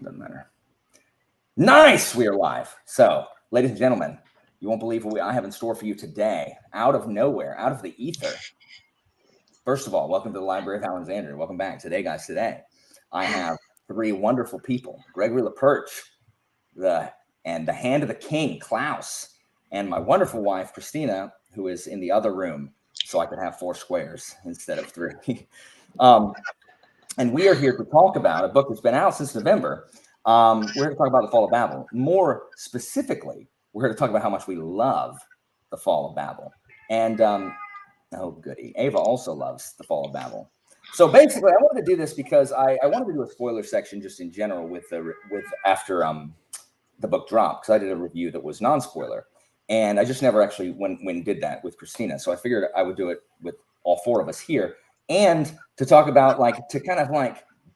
doesn't matter. Nice, we are live. So, ladies and gentlemen, you won't believe what I have in store for you today. Out of nowhere, out of the ether. First of all, welcome to the Library of Alexandria. Welcome back. Today, guys, I have three wonderful people. Gregory LaPerche, the hand of the king, Klaus, and my wonderful wife, Christina, who is in the other room, so I could have 4 squares instead of 3. And we are here to talk about a book that's been out since November. We're here to talk about the Fall of Babel. More specifically, we're here to talk about how much we love the Fall of Babel. And oh goody, Ava also loves the Fall of Babel. So basically, I wanted to do this because I wanted to do a spoiler section just in general after the book dropped, because I did a review that was non-spoiler, and I just never actually went and did that with Christina. So I figured I would do it with all 4 of us here, and to talk about to kind of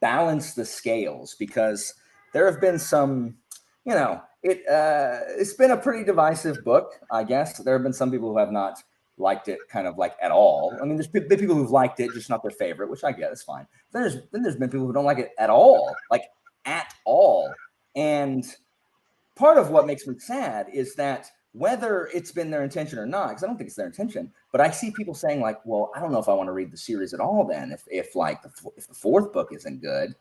balance the scales, because there have been some, it's been a pretty divisive book, I guess. There have been some people who have not liked it at all. I mean, there's been people who've liked it, just not their favorite, which I get, it's fine. Then there's been people who don't like it at all, at all. And part of what makes me sad is that whether it's been their intention or not, because I don't think it's their intention, but I see people saying well, I don't know if I want to read the series at all then, if the 4th book isn't good.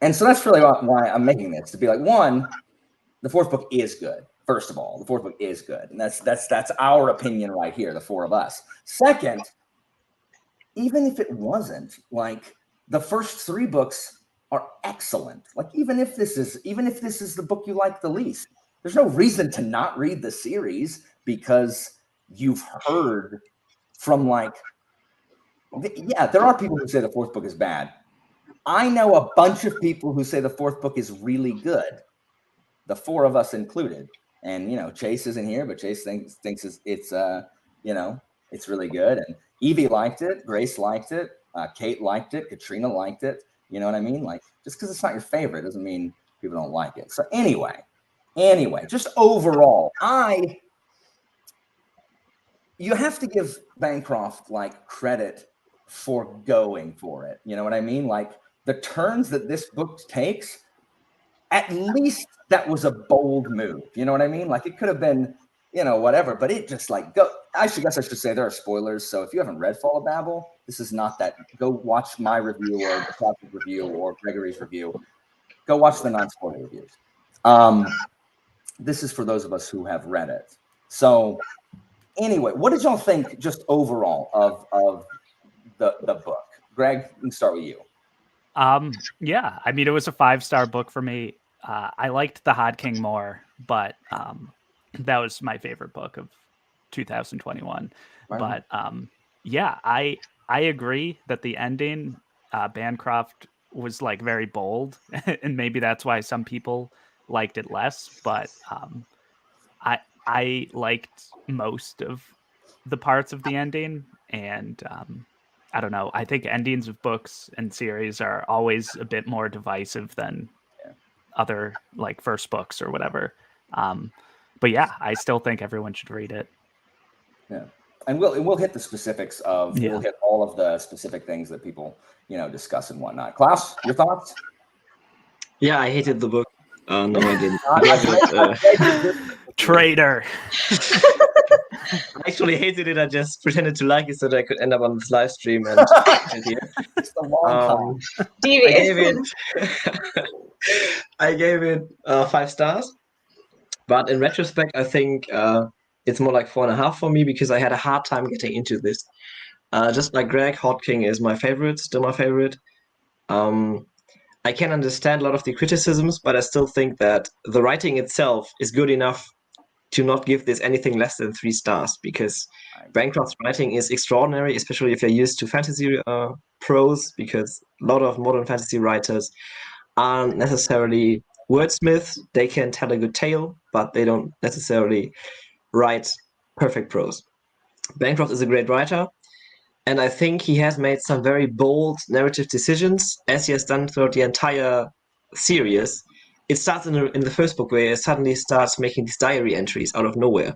And so that's really why I'm making this, to be one, the 4th book is good. First of all, the 4th book is good. And that's our opinion right here, the 4 of us. Second, even if it wasn't, the first 3 books are excellent. Even if this is the book you like the least, there's no reason to not read the series because you've heard from there are people who say the 4th book is bad. I know a bunch of people who say the 4th book is really good, the 4 of us included. And Chase isn't here, but Chase thinks it's really good. And Evie liked it, Grace liked it, Kate liked it, Katrina liked it. You know what I mean? Just because it's not your favorite doesn't mean people don't like it. So anyway, just overall, you have to give Bancroft credit for going for it. You know what I mean? The turns that this book takes, at least that was a bold move. You know what I mean? It could have been, whatever, but it just go. I should say there are spoilers. So if you haven't read Fall of Babel, this is not that. Go watch my review or the Clap's review or Gregory's review. Go watch the non-spoiler reviews. This is for those of us who have read it. So anyway, what did y'all think just overall of the book? Greg, we can start with you. Yeah, I mean, it was a 5-star book for me. I liked The Hod King more, but that was my favorite book of 2021. Right. But yeah, I agree that the ending, Bancroft was very bold, and maybe that's why some people liked it less. But I liked most of the parts of the ending, and I don't know. I think endings of books and series are always a bit more divisive than other first books or whatever. But yeah, I still think everyone should read it. Yeah, and we'll hit the specifics of we'll hit all of the specific things that people discuss and whatnot. Klaus, your thoughts? Yeah, I hated the book. No, I didn't. Traitor. I actually hated it. I just pretended to like it so that I could end up on this live stream and it's the long time. I gave it 5 stars, but in retrospect, I think it's more 4.5 for me because I had a hard time getting into this. Just like Greg, Hod King is my favorite, still my favorite. I can understand a lot of the criticisms, but I still think that the writing itself is good enough to not give this anything less than 3 stars, because Bancroft's writing is extraordinary, especially if you're used to fantasy prose, because a lot of modern fantasy writers aren't necessarily wordsmiths. They can tell a good tale, but they don't necessarily write perfect prose. Bancroft is a great writer, and I think he has made some very bold narrative decisions, as he has done throughout the entire series. It starts in the first book where he suddenly starts making these diary entries out of nowhere.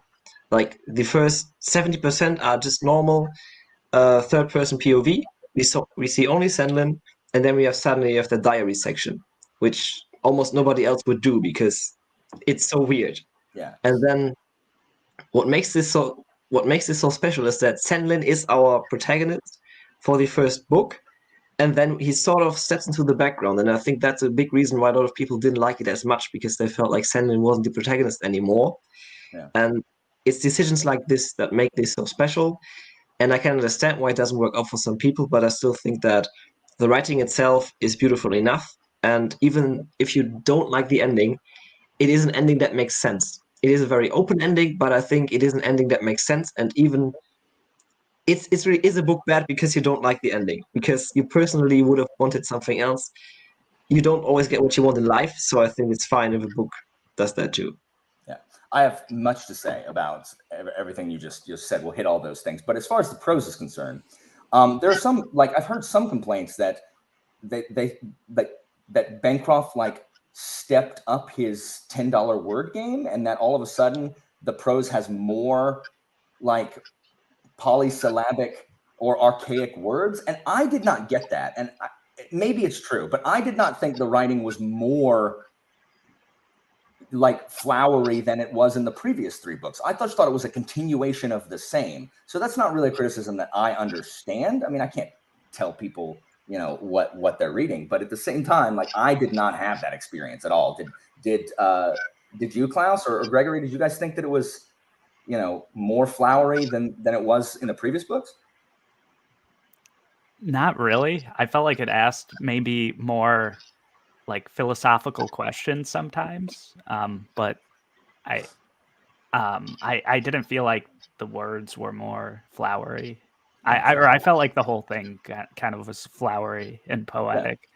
The first 70% are just normal third-person POV. We see only Senlin, and then we have suddenly the diary section, which almost nobody else would do because it's so weird. Yeah. And then what makes this so special is that Senlin is our protagonist for the first book, and then he sort of steps into the background. And I think that's a big reason why a lot of people didn't like it as much, because they felt like Senlin wasn't the protagonist anymore. Yeah. And it's decisions like this that make this so special. And I can understand why it doesn't work out for some people, but I still think that the writing itself is beautiful enough. And even if you don't like the ending, it is an ending that makes sense. It is a very open ending, but I think it is an ending that makes sense. And even it's really is a book bad because you don't like the ending, because you personally would have wanted something else. You don't always get what you want in life, so I think it's fine if a book does that too. Yeah, I have much to say about everything you just said. We'll hit all those things, but as far as the prose is concerned, there are some, like, I've heard some complaints that that Bancroft like stepped up his $10 word game, and that all of a sudden the prose has more like polysyllabic or archaic words, and I did not get that. And maybe it's true, but I did not think the writing was more like flowery than it was in the previous 3 books. I just thought it was a continuation of the same. So that's not really a criticism that I understand. I mean, I can't tell people, you know, what they're reading, but at the same time, like, I did not have that experience at all. Did you, Klaus, or Gregory? Did you guys think that it was, you know, more flowery than it was in the previous books? Not really. I felt like it asked maybe more like philosophical questions sometimes, but I didn't feel like the words were more flowery. I felt like the whole thing kind of was flowery and poetic.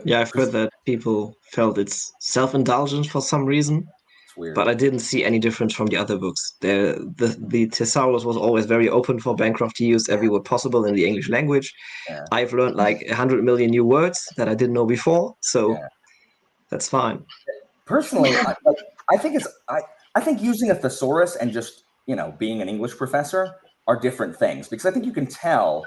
Yeah, I've heard that people felt it's self-indulgent for some reason. It's weird. But I didn't see any difference from the other books. The thesaurus was always very open for Bancroft to use every word possible in the English language. Yeah. I've learned like 100 million new words that I didn't know before, so that's fine. Personally, I think using a thesaurus and just, you know, being an English professor are different things, because I think you can tell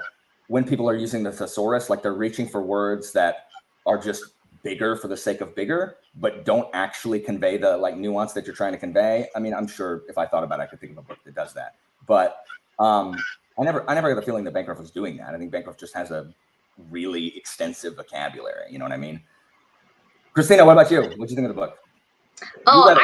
when people are using the thesaurus, like they're reaching for words that are just bigger for the sake of bigger, but don't actually convey the like nuance that you're trying to convey. I mean, I'm sure if I thought about it, I could think of a book that does that. But I never got the feeling that Bancroft was doing that. I think Bancroft just has a really extensive vocabulary. You know what I mean? Christina, what about you? What do you think of the book? Oh,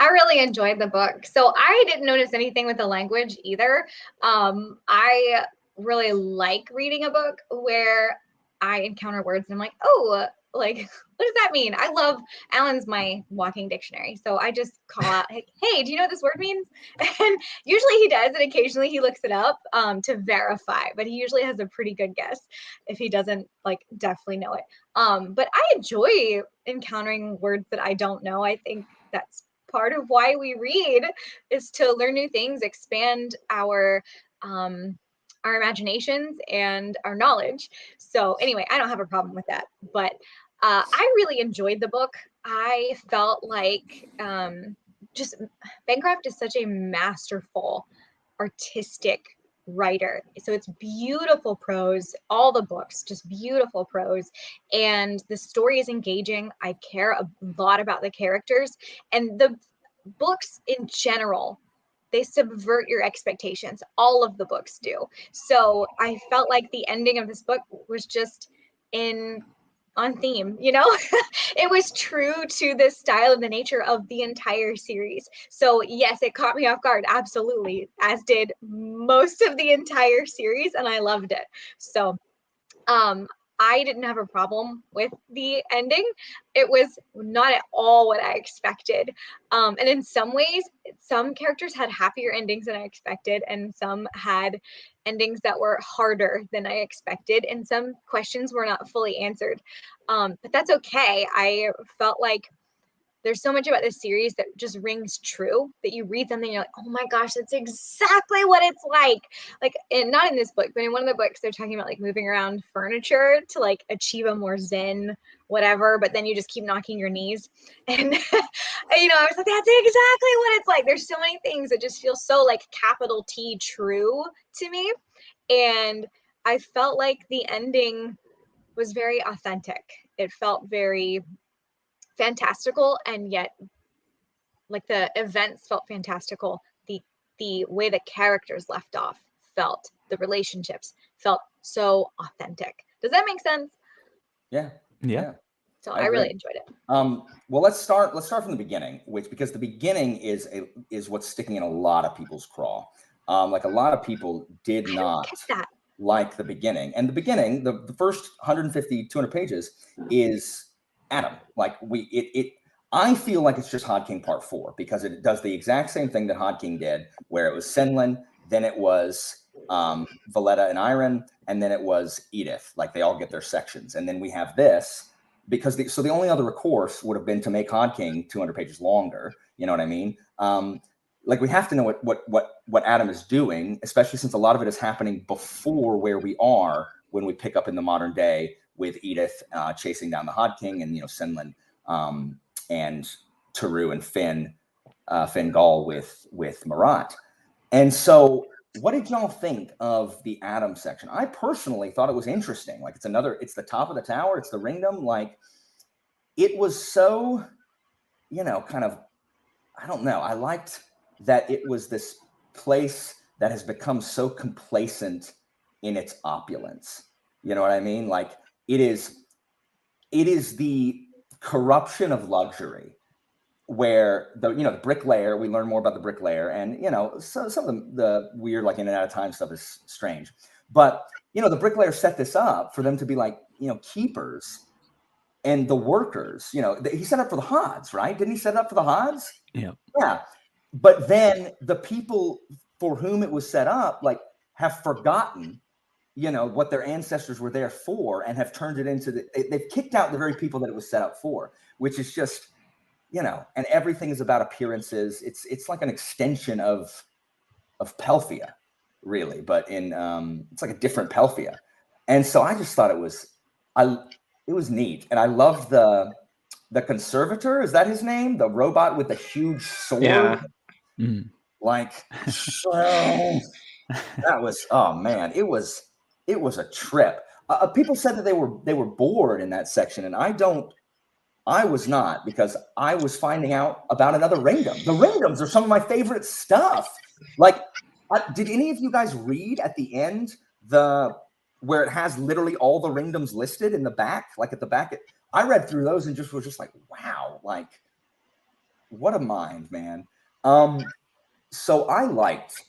I really enjoyed the book. So I didn't notice anything with the language either. I really like reading a book where I encounter words and I'm like, oh, like, what does that mean? I love Alan's my walking dictionary. So I just call out, hey, do you know what this word means? And usually he does, and occasionally he looks it up to verify, but he usually has a pretty good guess if he doesn't like definitely know it. But I enjoy encountering words that I don't know. I think that's part of why we read, is to learn new things, expand our imaginations and our knowledge. So anyway, I don't have a problem with that, but I really enjoyed the book. I felt like just Bancroft is such a masterful artistic writer. So it's beautiful prose, all the books, just beautiful prose. And the story is engaging. I care a lot about the characters, and the books in general, they subvert your expectations. All of the books do. So I felt like the ending of this book was just on theme, you know. It was true to the style and the nature of the entire series. So yes, it caught me off guard, absolutely, as did most of the entire series, and I loved it. So I didn't have a problem with the ending. It was not at all what I expected. And in some ways, some characters had happier endings than I expected, and some had endings that were harder than I expected, and some questions were not fully answered. But that's okay. I felt like there's so much about this series that just rings true, that you read something and you're like, oh my gosh, that's exactly what it's like, and not in this book, but in one of the books they're talking about like moving around furniture to like achieve a more zen whatever, but then you just keep knocking your knees. And you know, I was like, that's exactly what it's like. There's so many things that just feel so like capital T true to me, and I felt like the ending was very authentic. It felt very fantastical, and yet like the events felt fantastical. The way the characters left off felt, the relationships felt so authentic. Does that make sense? Yeah. So I really enjoyed it. Well, let's start from the beginning, because the beginning is what's sticking in a lot of people's craw. Like a lot of people did not like the beginning, and the beginning, the first 150, 200 pages is Adam. Like I feel like it's just Hod King Part 4, because it does the exact same thing that Hod King did, where it was Senlin, then it was Valletta and Iron, and then it was Edith. Like they all get their sections, and then we have this, because the only other recourse would have been to make Hod King 200 pages longer. You know what I mean? Like we have to know what Adam is doing, especially since a lot of it is happening before where we are when we pick up in the modern day with Edith chasing down the Hod King, and Senlin and Taru and Fingal with Marat. And so what did y'all think of the Adam section? I personally thought it was interesting. Like it's the top of the tower, it's the Ringdom. Like it was so, kind of, I don't know. I liked that it was this place that has become so complacent in its opulence. You know what I mean? Like it is the corruption of luxury, where the bricklayer, we learn more about the bricklayer, and so some of the weird like in and out of time stuff is strange, but the bricklayer set this up for them to be like keepers, and the workers, he set up for the Hods, right? Didn't he set up for the Hods? Yeah. But then the people for whom it was set up like have forgotten what their ancestors were there for, and have turned it into they've kicked out the very people that it was set up for, which is just and everything is about appearances. It's like an extension of Pelphia, really, but in it's like a different Pelphia. And so I just thought it was neat, and I loved the conservator. Is that his name? The robot with the huge sword. Yeah. Like so that was, oh man, it was a trip. People said that they were bored in that section, and I was not, because I was finding out about another Ringdom. The Ringdoms are some of my favorite stuff. Like, did any of you guys read at the end where it has literally all the Ringdoms listed in the back? Like at the back, I read through those and was just like, wow, like what a mind, man. So I liked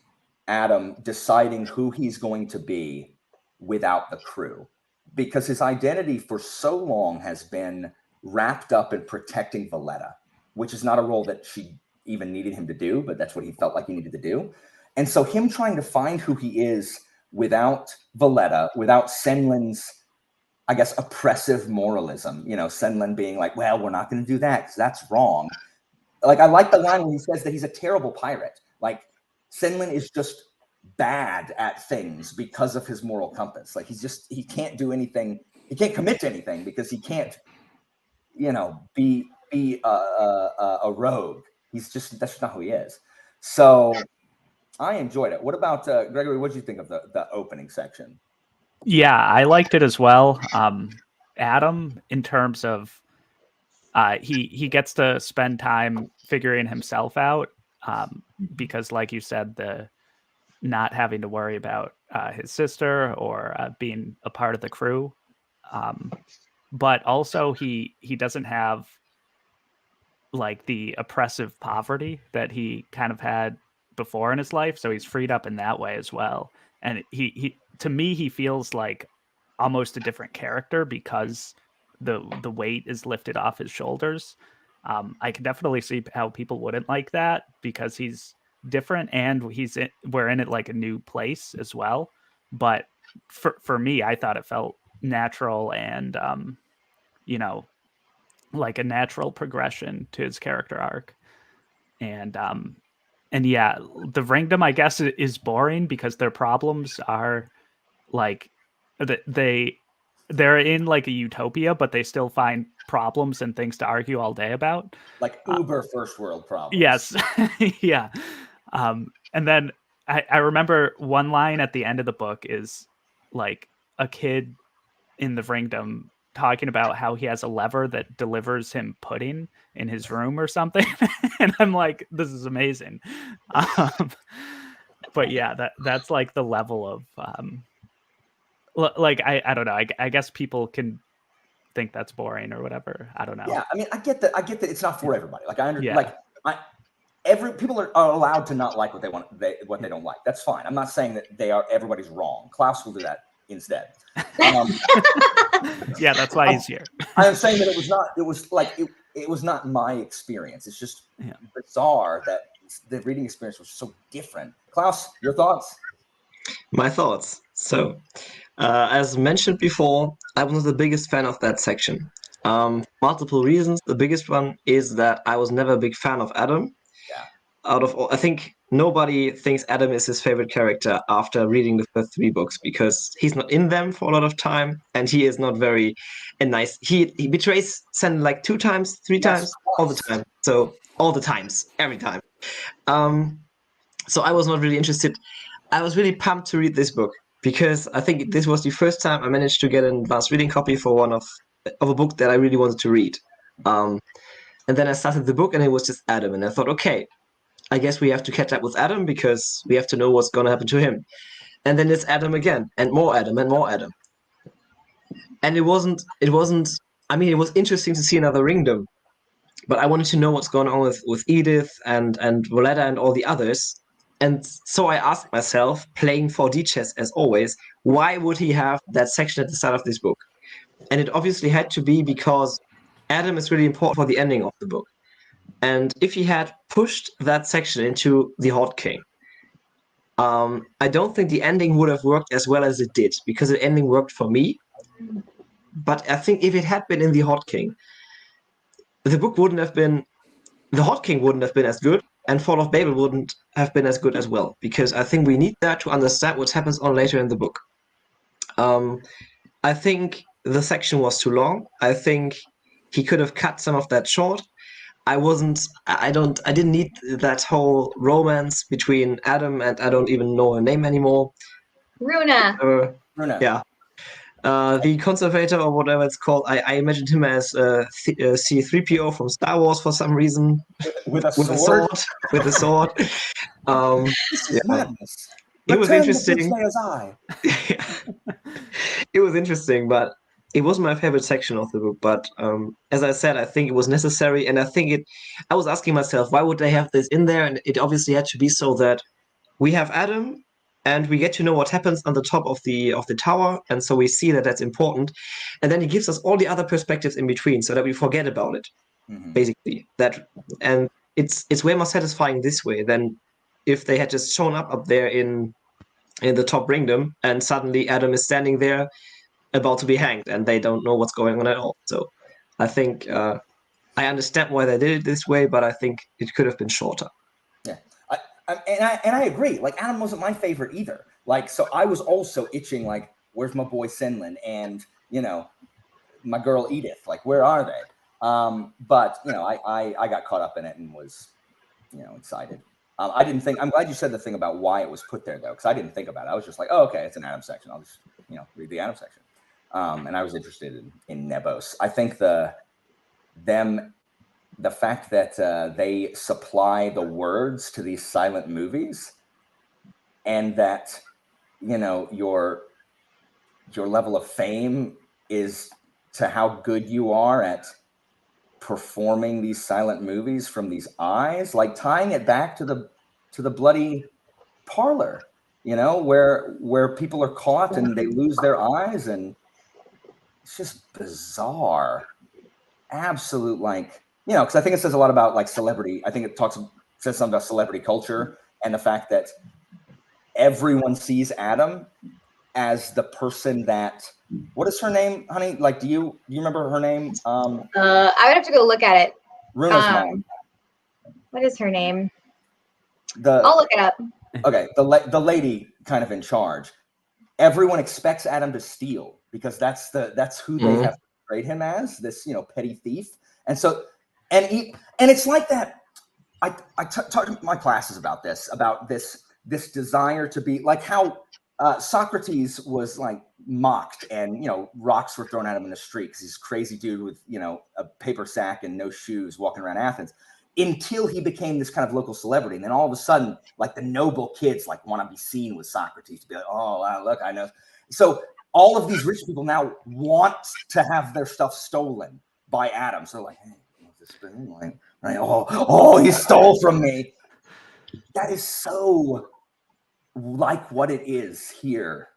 Adam deciding who he's going to be without the crew, because his identity for so long has been wrapped up in protecting Valletta, which is not a role that she even needed him to do, but that's what he felt like he needed to do. And so him trying to find who he is without Valletta, without Senlin's, I guess, oppressive moralism, Senlin being like, well, we're not going to do that because that's wrong. Like, I like the line where he says that he's a terrible pirate. Like, Senlin is just bad at things because of his moral compass. Like, he can't do anything. He can't commit to anything because he can't, be a rogue. That's just not who he is. So I enjoyed it. What about Gregory? What did you think of the opening section? Yeah, I liked it as well. Adam, in terms of he gets to spend time figuring himself out, because, like you said, the not having to worry about his sister or being a part of the crew, but also he doesn't have like the oppressive poverty that he kind of had before in his life, so he's freed up in that way as well. And he to me, he feels like almost a different character because the weight is lifted off his shoulders. I can definitely see how people wouldn't like that, because he's different, and we're in it like a new place as well. But for me, I thought it felt natural and like a natural progression to his character arc. And yeah, the Ringdom, I guess, is boring because their problems are like they're in like a utopia, but they still find problems and things to argue all day about. Like uber first world problems. Yes. Yeah. And then I remember one line at the end of the book is like a kid in the Ringdom talking about how he has a lever that delivers him pudding in his room or something. And I'm like, this is amazing. But yeah, that's like the level of like I don't know. I guess people can think that's boring or whatever. I don't know. Yeah, I mean, I get that it's not for everybody. Like I understand. Yeah. Like people are allowed to not like what they want, what they don't like. That's fine. I'm not saying that everybody's wrong. Klaus will do that instead. Yeah, that's why he's here. I am saying that it was not my experience. It's just bizarre that the reading experience was so different. Klaus, your thoughts? My thoughts. So, as mentioned before, I was not the biggest fan of that section. Multiple reasons. The biggest one is that I was never a big fan of Adam. Yeah. Out of all, I think nobody thinks Adam is his favorite character after reading the first 3 books, because he's not in them for a lot of time, and he is not very nice. He betrays Sen like 2 times, 3 times, all the time. So all the times, every time. So I was not really interested. I was really pumped to read this book because I think this was the first time I managed to get an advanced reading copy for one of a book that I really wanted to read. And then I started the book and it was just Adam, and I thought, okay, I guess we have to catch up with Adam because we have to know what's going to happen to him. And then it's Adam again, and more Adam, and more Adam. And it wasn't, I mean, it was interesting to see another Ringdom, but I wanted to know what's going on with Edith and Voletta and all the others. And so I asked myself, playing 4D chess as always, why would he have that section at the start of this book? And it obviously had to be because Adam is really important for the ending of the book. And if he had pushed that section into the Horde King, I don't think the ending would have worked as well as it did, because the ending worked for me. But I think if it had been in the Horde King, the book wouldn't have been, the Horde King wouldn't have been as good, and Fall of Babel wouldn't have been as good as well, because I think we need that to understand what happens on later in the book. I think the section was too long. I think he could have cut some of that short. I didn't need that whole romance between Adam and I don't even know her name anymore. Runa. Runa. Yeah. The conservator or whatever it's called, I imagined him as C-3PO from Star Wars for some reason. With a sword. With a sword. This is madness. It was interesting. Yeah. It was interesting, but it wasn't my favorite section of the book. But as I said, I think it was necessary, and I was asking myself, why would they have this in there? And it obviously had to be so that we have Adam, and we get to know what happens on the top of the tower, and so we see that that's important. And then he gives us all the other perspectives in between, so that we forget about it, basically. And it's way more satisfying this way than if they had just shown up there in the top Ringdom, and suddenly Adam is standing there about to be hanged, and they don't know what's going on at all. So I think I understand why they did it this way, but I think it could have been shorter. Yeah, and I agree. Like, Adam wasn't my favorite either. Like, so I was also itching. Like, where's my boy Senlin and my girl Edith? Like, where are they? But I got caught up in it and was excited. I didn't think. I'm glad you said the thing about why it was put there, though, because I didn't think about it. I was just like, oh, okay, it's an Adam section. I'll just read the Adam section. And I was interested in Nebos. I think the fact that they supply the words to these silent movies, and that your level of fame is to how good you are at performing these silent movies from these eyes, like tying it back to the bloody parlor, where people are caught and they lose their eyes, and it's just bizarre. Absolute, because I think it says a lot about like celebrity. I think it says something about celebrity culture and the fact that everyone sees Adam as the person that. What is her name, honey? Like, do you remember her name? I would have to go look at it. Runa's mom. What is her name? I'll look it up. Okay, the lady kind of in charge. Everyone expects Adam to steal because that's who they have portrayed him as, this petty thief. And so and it's like that. I talk to my classes about this desire to be like how Socrates was like mocked, and rocks were thrown at him in the street because he's a crazy dude with a paper sack and no shoes walking around Athens, until he became this kind of local celebrity. And then all of a sudden, like the noble kids like want to be seen with Socrates, to be like, oh wow, look, I know. So all of these rich people now want to have their stuff stolen by Adam. So like, hey, what's this thing? Like, right? Oh, he stole from me. That is so like what it is here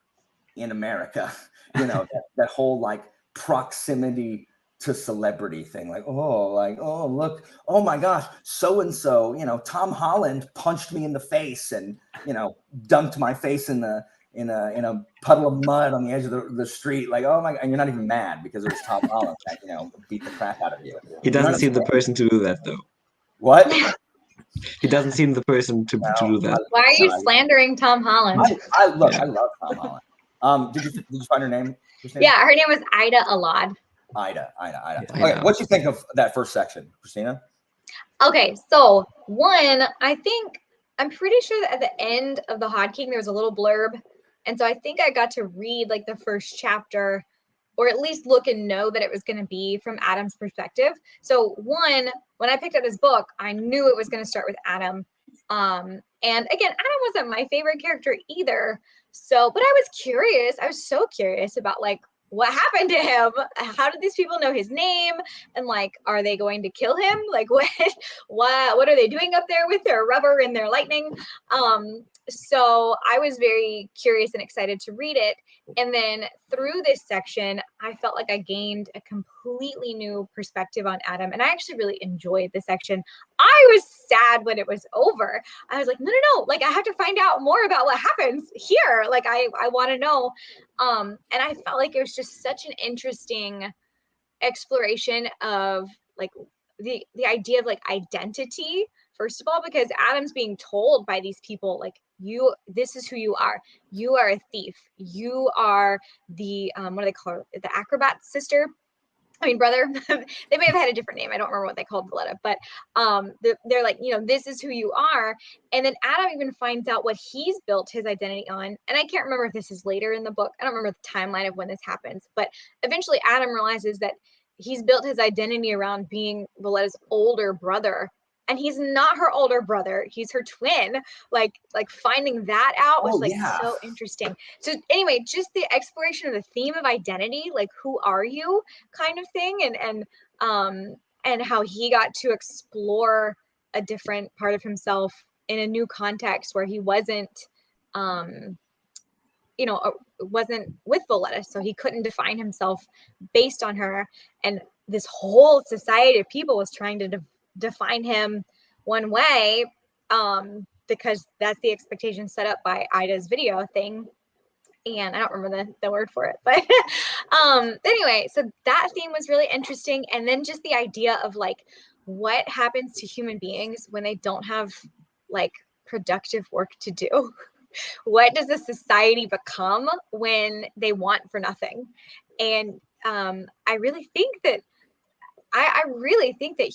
in America, that whole like proximity to celebrity thing. Like, oh, look, oh my gosh, so-and-so, Tom Holland punched me in the face and, dunked my face in a puddle of mud on the edge of the street. Like, oh my God, and you're not even mad because it was Tom Holland that, beat the crap out of you. He doesn't seem the person to do that, though. What? He doesn't seem the person to do that. Why are you slandering Tom Holland? I love Tom Holland. Did you find her name? Christina? Yeah, her name was Ida Alad. Ida. Okay, what'd you think of that first section, Christina? Okay, so I'm pretty sure that at the end of the Hod King there was a little blurb, and so I think I got to read like the first chapter, or at least look and know that it was going to be from Adam's perspective. So when I picked up this book, I knew it was going to start with Adam. And again, Adam wasn't my favorite character either. So, but I was curious. I was so curious about like what happened to him. How did these people know his name? And like, are they going to kill him? Like what are they doing up there with their rubber and their lightning? So I was very curious and excited to read it. And then through this section, I felt like I gained a completely new perspective on Adam. And I actually really enjoyed this section. I was sad when it was over. I was like, no. Like, I have to find out more about what happens here. Like, I want to know. And I felt like it was just such an interesting exploration of like the idea of like identity, first of all, because Adam's being told by these people, like, this is who you are. You are a thief. You are the, what do they call her? The acrobat brother. They may have had a different name. I don't remember what they called Valletta, but they're like, this is who you are. And then Adam even finds out what he's built his identity on. And I can't remember if this is later in the book. I don't remember the timeline of when this happens, but eventually Adam realizes that he's built his identity around being Valletta's older brother. And he's not her older brother. He's her twin. Like finding that out was so interesting. So anyway, just the exploration of the theme of identity, like who are you kind of thing. And how he got to explore a different part of himself in a new context where he wasn't with Valletta. So he couldn't define himself based on her. And this whole society of people was trying to define him one way, because that's the expectation set up by Ida's video thing. And I don't remember the word for it, but anyway, so that theme was really interesting. And then just the idea of like what happens to human beings when they don't have like productive work to do. What does a society become when they want for nothing? And I really think that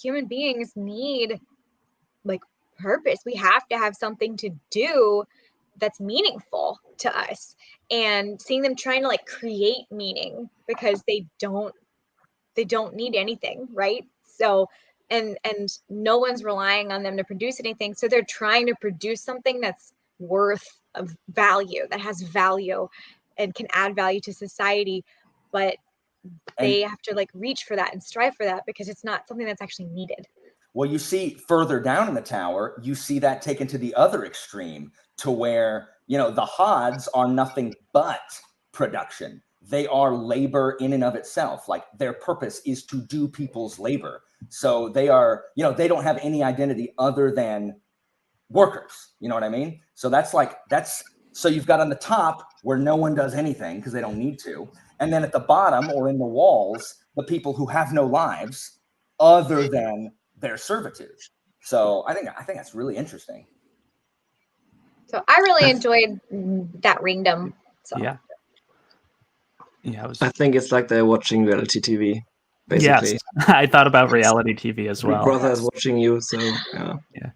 human beings need like purpose. We have to have something to do that's meaningful to us, and seeing them trying to like create meaning because they don't need anything, right? So and no one's relying on them to produce anything, so they're trying to produce something that's worth of value, that has value and can add value to society, but they have to like reach for that and strive for that because it's not something that's actually needed. Well, you see further down in the tower, you see that taken to the other extreme, to where, the Hods are nothing but production. They are labor in and of itself. Like their purpose is to do people's labor. So they are, they don't have any identity other than workers. You know what I mean? So so you've got on the top where no one does anything because they don't need to. And then at the bottom or in the walls, the people who have no lives other than their servitude. So I think that's really interesting. So I really enjoyed that ringdom. So yeah. I think it's like they're watching reality TV, basically. Yes, I thought about reality TV as well. Your brother is watching you, so yeah.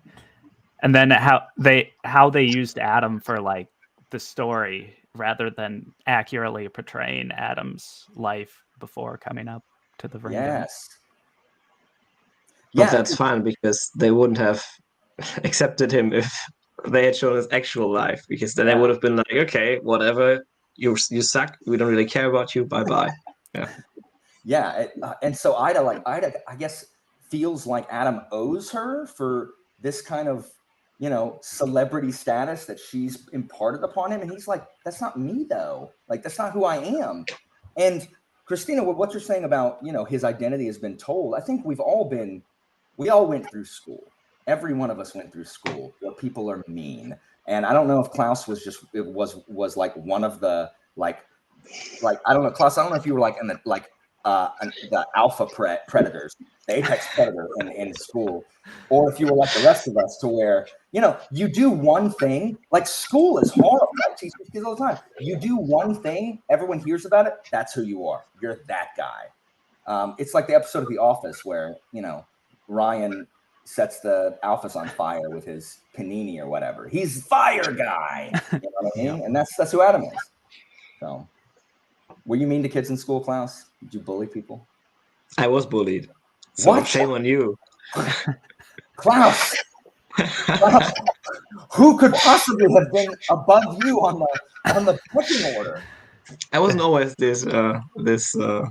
And then how they used Adam for like the story rather than accurately portraying Adam's life before coming up to the ring. Yes. But that's fine, because they wouldn't have accepted him if they had shown his actual life, because then they would have been like, okay, whatever, you suck, we don't really care about you, bye-bye. And so Ida, I guess, feels like Adam owes her for this kind of, celebrity status that she's imparted upon him. And he's like, that's not me though. Like, that's not who I am. And Christina, what you're saying about, his identity has been told. I think we all went through school. Every one of us went through school where people are mean. And I don't know if Klaus was like one of the, like, I don't know, Klaus, I don't know if you were like in the alpha predators, the apex predator in school, or if you were like the rest of us, to where, you do one thing, like school is horrible. I teach these kids all the time. You do one thing, everyone hears about it, that's who you are. You're that guy. It's like the episode of The Office where, Ryan sets the alphas on fire with his panini or whatever. He's fire guy. You know what I mean? And that's who Adam is. So, were you mean to kids in school, Klaus? Did you bully people? I was bullied. So what? Shame on you. Klaus, who could possibly have been above you on the pecking order? I wasn't always this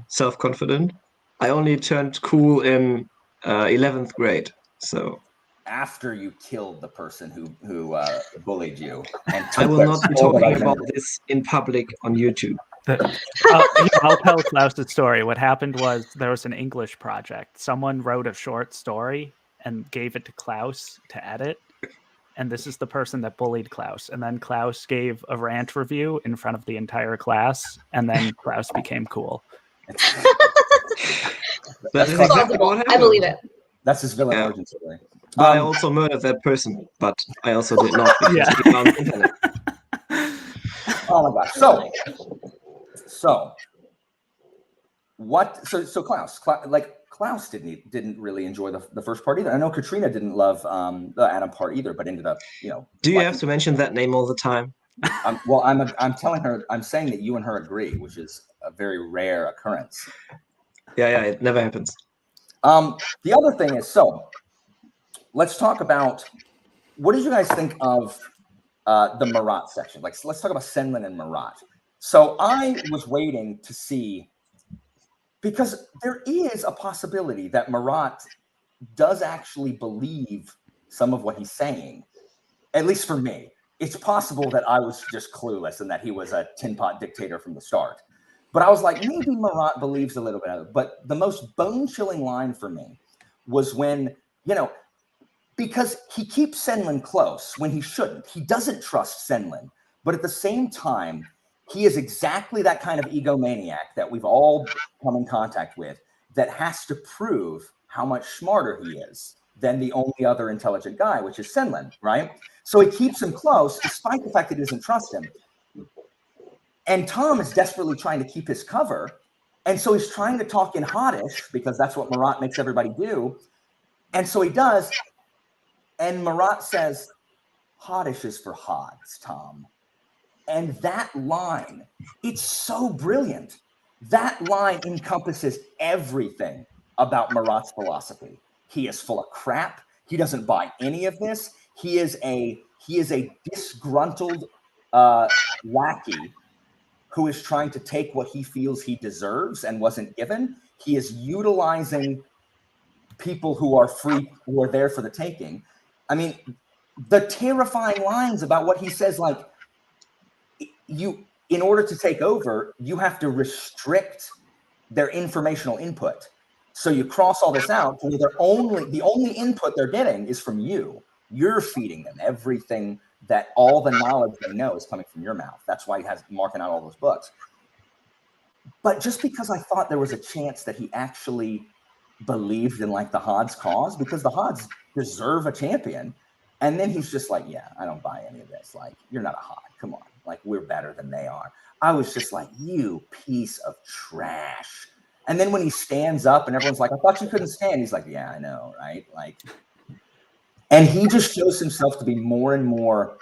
self-confident. I only turned cool in 11th grade. So after you killed the person who bullied you, and I will not be talking about this in public on YouTube. I'll tell Klaus's story. What happened was there was an English project. Someone wrote a short story and gave it to Klaus to edit. And this is the person that bullied Klaus. And then Klaus gave a rant review in front of the entire class. And then Klaus became cool. That's exactly what happened. I believe it. That's his villain origin story. I also murdered that person, but I also did not. Because on the internet. Oh my gosh. So what? So Klaus didn't really enjoy the first part either. I know Katrina didn't love the Adam part either, but ended up, Do you have to mention that name all the time? I'm telling her, I'm saying that you and her agree, which is a very rare occurrence. Yeah, it never happens. The other thing is, so let's talk about, what did you guys think of the Marat section? Like, let's talk about Senlin and Marat. So I was waiting to see, because there is a possibility that Marat does actually believe some of what he's saying, at least for me. It's possible that I was just clueless and that he was a tin pot dictator from the start. But I was like, maybe Marat believes a little bit of it. But the most bone-chilling line for me was when, because he keeps Senlin close when he shouldn't. He doesn't trust Senlin. But at the same time, he is exactly that kind of egomaniac that we've all come in contact with, that has to prove how much smarter he is than the only other intelligent guy, which is Senlin, right? So he keeps him close despite the fact that he doesn't trust him. And Tom is desperately trying to keep his cover. And so he's trying to talk in Hodish, because that's what Marat makes everybody do. And so he does. And Marat says, Hodish is for Hods, Tom. And that line, it's so brilliant. That line encompasses everything about Marat's philosophy. He is full of crap. He doesn't buy any of this. He is a disgruntled lackey who is trying to take what he feels he deserves and wasn't given. He is utilizing people who are free, who are there for the taking. I mean, the terrifying lines about what he says, like, in order to take over, you have to restrict their informational input. So you cross all this out, and the only input they're getting is from you. You're feeding them everything, that all the knowledge they know is coming from your mouth. That's why he has marking out all those books. But just because I thought there was a chance that he actually believed in, like, the Hod's cause, because the Hod's deserve a champion, and then he's just like, yeah, I don't buy any of this. Like, you're not a Hod. Come on. Like, we're better than they are. I was just like, you piece of trash. And then when he stands up and everyone's like, I thought you couldn't stand, he's like, yeah, I know, right? Like, and he just shows himself to be more and more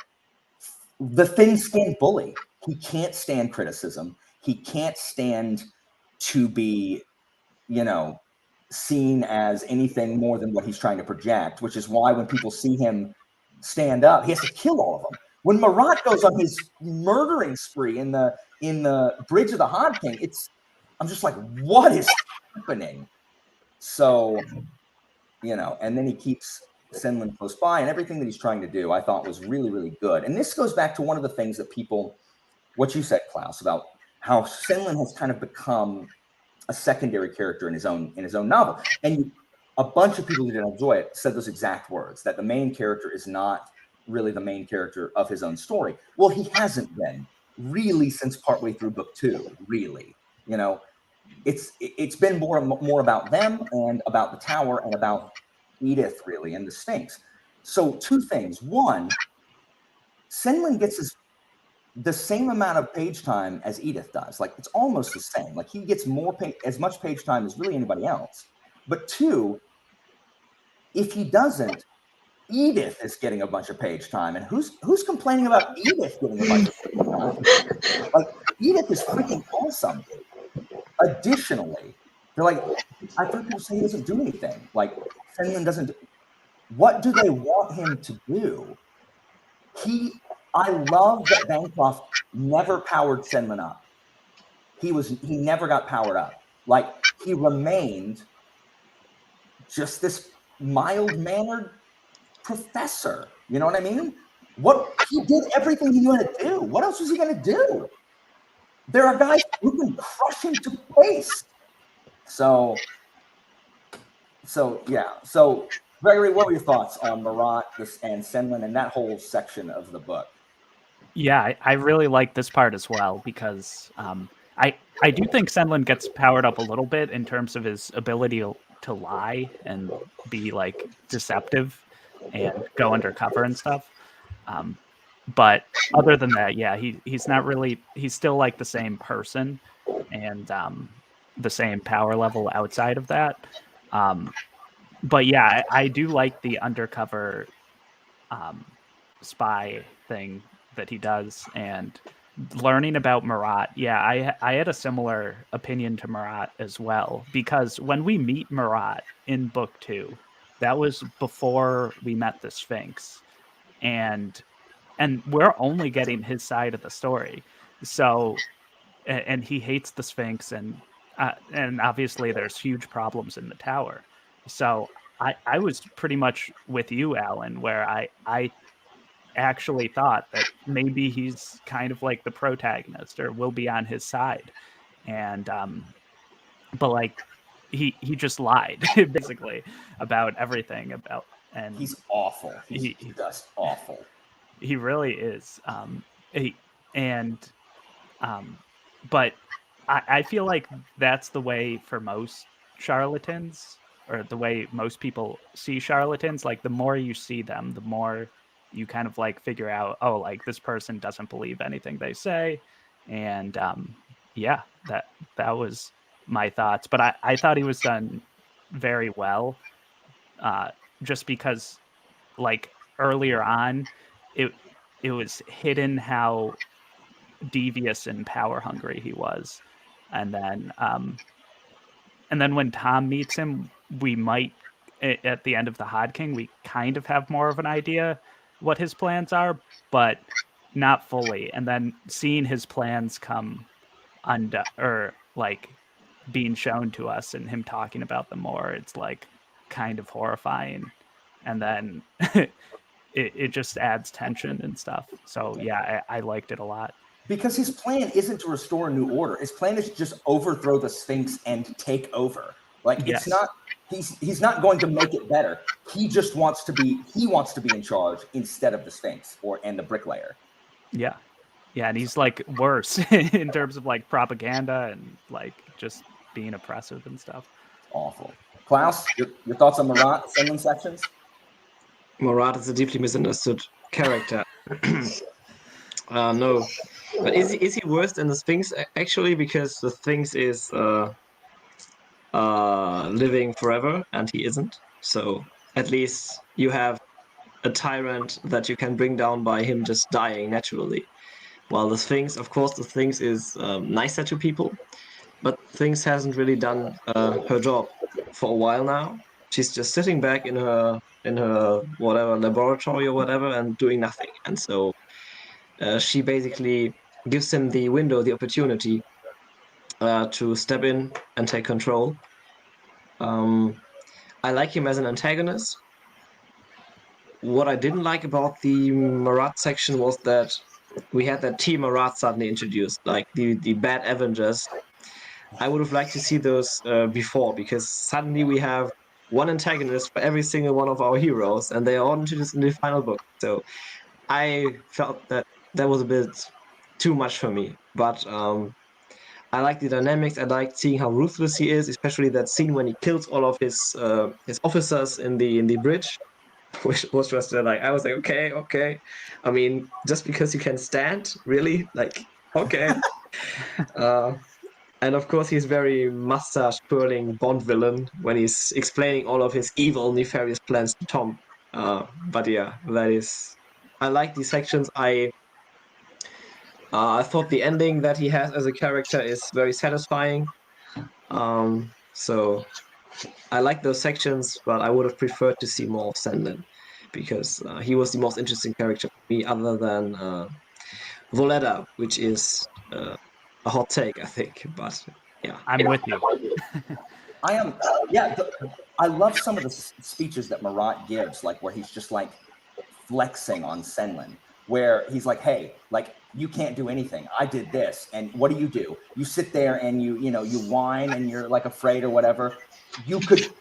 the thin-skinned bully. he can't stand criticism. He can't stand to be, seen as anything more than what he's trying to project, which is why when people see him stand up, he has to kill all of them. When Marat goes on his murdering spree in the Bridge of the Hod King, I'm just like, what is happening? So, and then he keeps Senlin close by, and everything that he's trying to do, I thought was really, really good. And this goes back to one of the things that what you said, Klaus, about how Senlin has kind of become a secondary character in his own novel. And a bunch of people who didn't enjoy it said those exact words, that the main character is not really the main character of his own story. Well, he hasn't been really since partway through book 2, really. It's been more about them and about the tower and about Edith, really, and the Sphinx. So 2 things. One, Senlin gets the same amount of page time as Edith does. Like, it's almost the same. Like, he gets as much page time as really anybody else. But 2, if he doesn't, Edith is getting a bunch of page time. And who's complaining about Edith getting a bunch of page time? Like, Edith is freaking awesome. Additionally, they're like, I've heard people say he doesn't do anything. Like, Senlin doesn't. What do they want him to do? I love that Bancroft never powered Senlin up. He never got powered up. Like, he remained just this mild-mannered professor. You know what I mean? He did everything he knew how to do. What else was he going to do? There are guys who can crush him to paste. So yeah. So, Gregory, what were your thoughts on Marat and Senlin and that whole section of the book? Yeah, I really like this part as well, because I do think Senlin gets powered up a little bit in terms of his ability to lie and be like deceptive and go undercover and stuff. But other than that, yeah, he's not really. He's still like the same person and the same power level outside of that. But yeah, I do like the undercover spy thing that he does, and learning about Marat. Yeah, I had a similar opinion to Marat as well, because when we meet Marat in book 2, that was before we met the Sphinx, and we're only getting his side of the story. So, and he hates the Sphinx, and obviously there's huge problems in the tower. So I was pretty much with you, Alan, where I actually thought that maybe he's kind of like the protagonist, or will be on his side. And but like he just lied basically about everything and he's awful. He's just awful. He really is. But I feel like that's the way for most charlatans, or the way most people see charlatans. Like, the more you see them, the more you kind of like figure out, oh, like, this person doesn't believe anything they say. And yeah, that was my thoughts. But I thought he was done very well, just because, like, earlier on, it was hidden how devious and power hungry he was. And then when Tom meets him, we might, at the end of the Hod King, we kind of have more of an idea what his plans are, but not fully. And then seeing his plans come or like being shown to us, and him talking about them more, it's like kind of horrifying. And then it just adds tension and stuff. So yeah, I liked it a lot. Because his plan isn't to restore a new order. His plan is to just overthrow the Sphinx and take over. Like, Yes. It's not. He's not going to make it better. He just wants to be. He wants to be in charge instead of the Sphinx and the bricklayer. Yeah, and he's like worse in terms of like propaganda and like just being oppressive and stuff. Awful. Klaus, your thoughts on Marat, Senlin sections? Marat is a deeply misunderstood character. No, but is he worse than the Sphinx actually? Because the Sphinx is living forever, and he isn't. So at least you have a tyrant that you can bring down by him just dying naturally. While the Sphinx, of course, the Sphinx is nicer to people, but Sphinx hasn't really done her job for a while now. She's just sitting back in her whatever laboratory or whatever and doing nothing. And so she basically gives him the window, the opportunity to step in and take control. I like him as an antagonist. What I didn't like about the Marat section was that we had that Team Marat suddenly introduced, like the bad Avengers. I would have liked to see those before, because suddenly we have one antagonist for every single one of our heroes, and they are all introduced in the final book. So I felt that that was a bit too much for me. But I like the dynamics. I like seeing how ruthless he is, especially that scene when he kills all of his officers in the bridge, which was just like, I was like, okay. I mean, just because you can stand, really, like, okay. And of course, he's very mustache twirling Bond villain when he's explaining all of his evil, nefarious plans to Tom. But yeah, that is. I like these sections. I thought the ending that he has as a character is very satisfying. So I like those sections, but I would have preferred to see more of Sandlin, because he was the most interesting character for me, other than Voletta, which is a hot take, I think. But yeah, I'm with you. I am, yeah. I love some of the speeches that Marat gives, like where he's just like flexing on Senlin, where he's like, "Hey, like you can't do anything. I did this, and what do? You sit there and you know you whine and you're like afraid or whatever. You could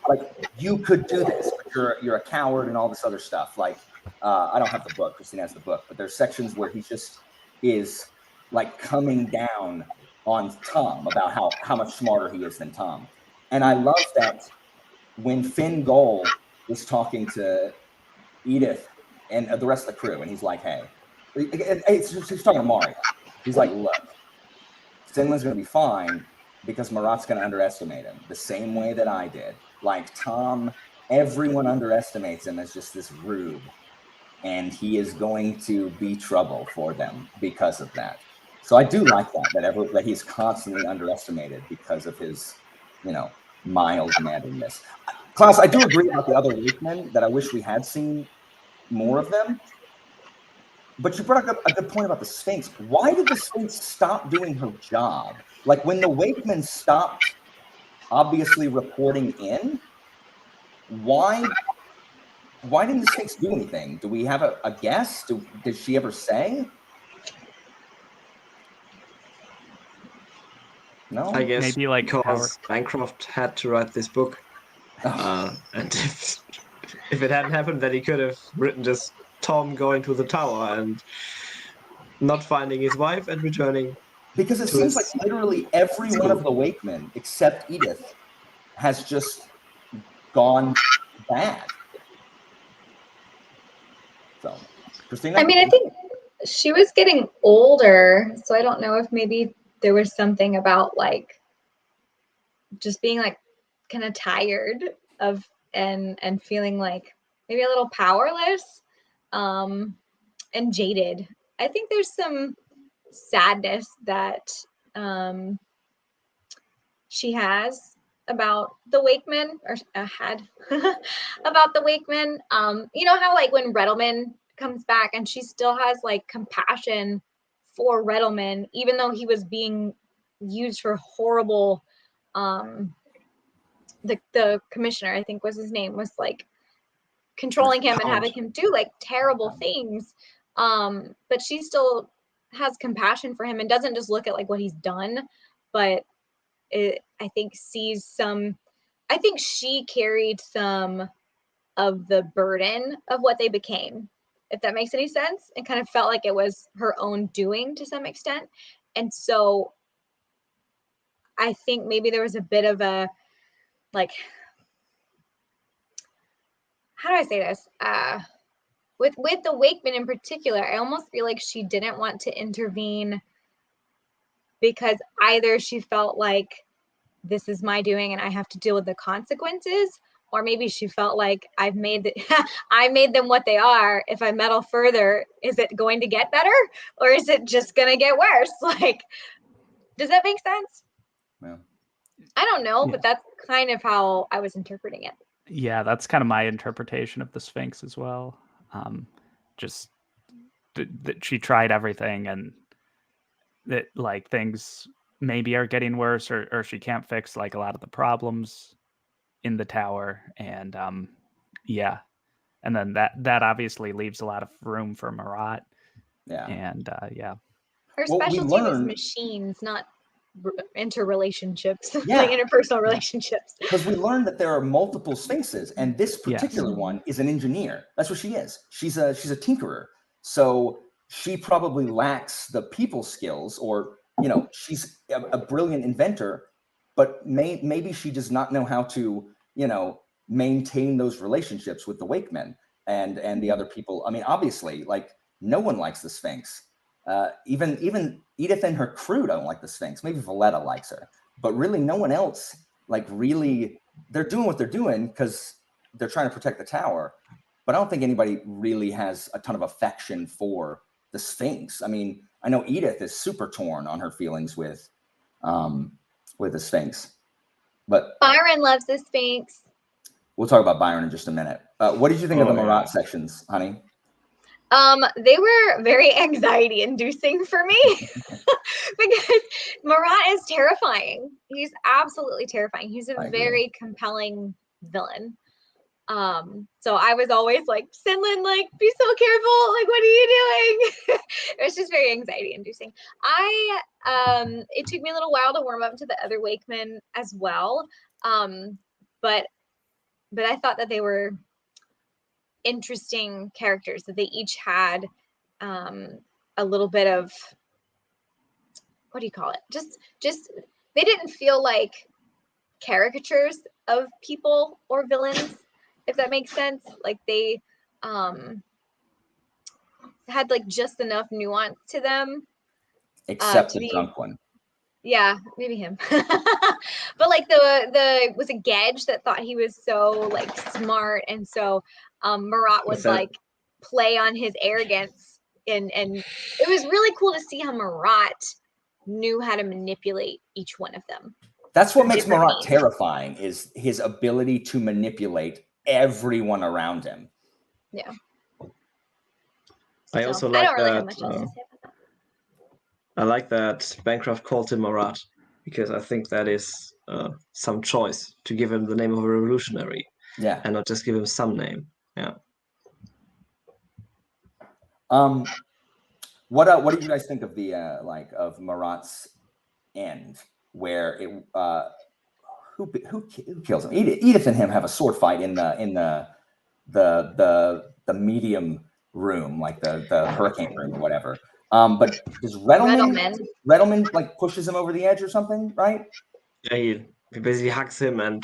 do this, but you're a coward and all this other stuff. Like, I don't have the book. Christine has the book, but there's sections where he just is like coming down on Tom about how much smarter he is than Tom. And I love that when Finn Goal was talking to Edith and the rest of the crew, and he's like, "Hey," he's talking to Mari. He's like, "Look, Sinlin's going to be fine because Marat's going to underestimate him the same way that I did. Like Tom, everyone underestimates him as just this rube, and he is going to be trouble for them because of that." So I do like that he's constantly underestimated because of his, mild-manneredness. Klaus, I do agree about the other Wakemen that I wish we had seen more of them. But you brought up a good point about the Sphinx. Why did the Sphinx stop doing her job? Like when the Wakemen stopped obviously reporting in, why didn't the Sphinx do anything? Do we have a guess? Did she ever say? No? I guess Maybe like because Bancroft had to write this book. And if it hadn't happened, then he could have written just Tom going to the tower and not finding his wife and returning. Because it seems like literally every one of the Wakemen, except Edith, has just gone bad. So, Christina? I mean, I think she was getting older, so I don't know if maybe there was something about like just being like kind of tired of and feeling like maybe a little powerless and jaded. I think there's some sadness that she has about the Wakemen, or had about the Wakemen. You know how like when Redelman comes back and she still has like compassion for Redelman, even though he was being used for horrible, the commissioner, I think was his name, was like controlling him and having him do like terrible things. But she still has compassion for him and doesn't just look at like what he's done, but I think sees some. I think she carried some of the burden of what they became, if that makes any sense, and kind of felt like it was her own doing to some extent. And so I think maybe there was a bit of a like, how do I say this? With the Wakeman in particular, I almost feel like she didn't want to intervene because either she felt like this is my doing and I have to deal with the consequences, Or maybe she felt like I made them what they are. If I meddle further, is it going to get better, or is it just going to get worse? Like, does that make sense? Yeah. I don't know, but that's kind of how I was interpreting it. Yeah, that's kind of my interpretation of the Sphinx as well. Just that she tried everything, and that like things maybe are getting worse, or she can't fix like a lot of the problems in the tower, and yeah, and then that obviously leaves a lot of room for Marat. Yeah. And yeah, Her Well, we specialty was learned- machines, not interrelationships, Yeah. like interpersonal relationships. Because we learned that there are multiple sphinxes, and this particular one is an engineer. That's what she is. She's a tinkerer. So she probably lacks the people skills, or she's a brilliant inventor, but maybe she does not know how to maintain those relationships with the Wakemen and the other people. I mean, obviously, like, no one likes the Sphinx. Even Edith and her crew don't like the Sphinx. Maybe Valletta likes her, but really no one else. Like, really, they're doing what they're doing because they're trying to protect the tower. But I don't think anybody really has a ton of affection for the Sphinx. I mean, I know Edith is super torn on her feelings with the Sphinx. But Byron loves the Sphinx. We'll talk about Byron in just a minute. What did you think of the Marat sections, honey? They were very anxiety inducing for me because Marat is terrifying. He's absolutely terrifying. He's a very compelling villain. So I was always like, Sinlin, like, be so careful. Like, what are you doing? It was just very anxiety inducing. It took me a little while to warm up to the other Wakemen as well. But I thought that they were interesting characters, that they each had a little bit of, what do you call it? Just they didn't feel like caricatures of people or villains, if that makes sense. Like, they had like just enough nuance to them. Except the drunk one. Yeah, maybe him. But like the was it Gedge that thought he was so like smart, and so Marat would like play on his arrogance, and it was really cool to see how Marat knew how to manipulate each one of them. That's what makes Marat terrifying, is his ability to manipulate everyone around him. Yeah. I also like that. I like that Bancroft called him Marat, because I think that is some choice to give him the name of a revolutionary. Yeah. And not just give him some name. Yeah. What did you guys think of the of Marat's end, where it who kills him? Edith and him have a sword fight in the medium room, like the hurricane room or whatever. But does Redelman like pushes him over the edge or something, right? Yeah, he basically hugs him and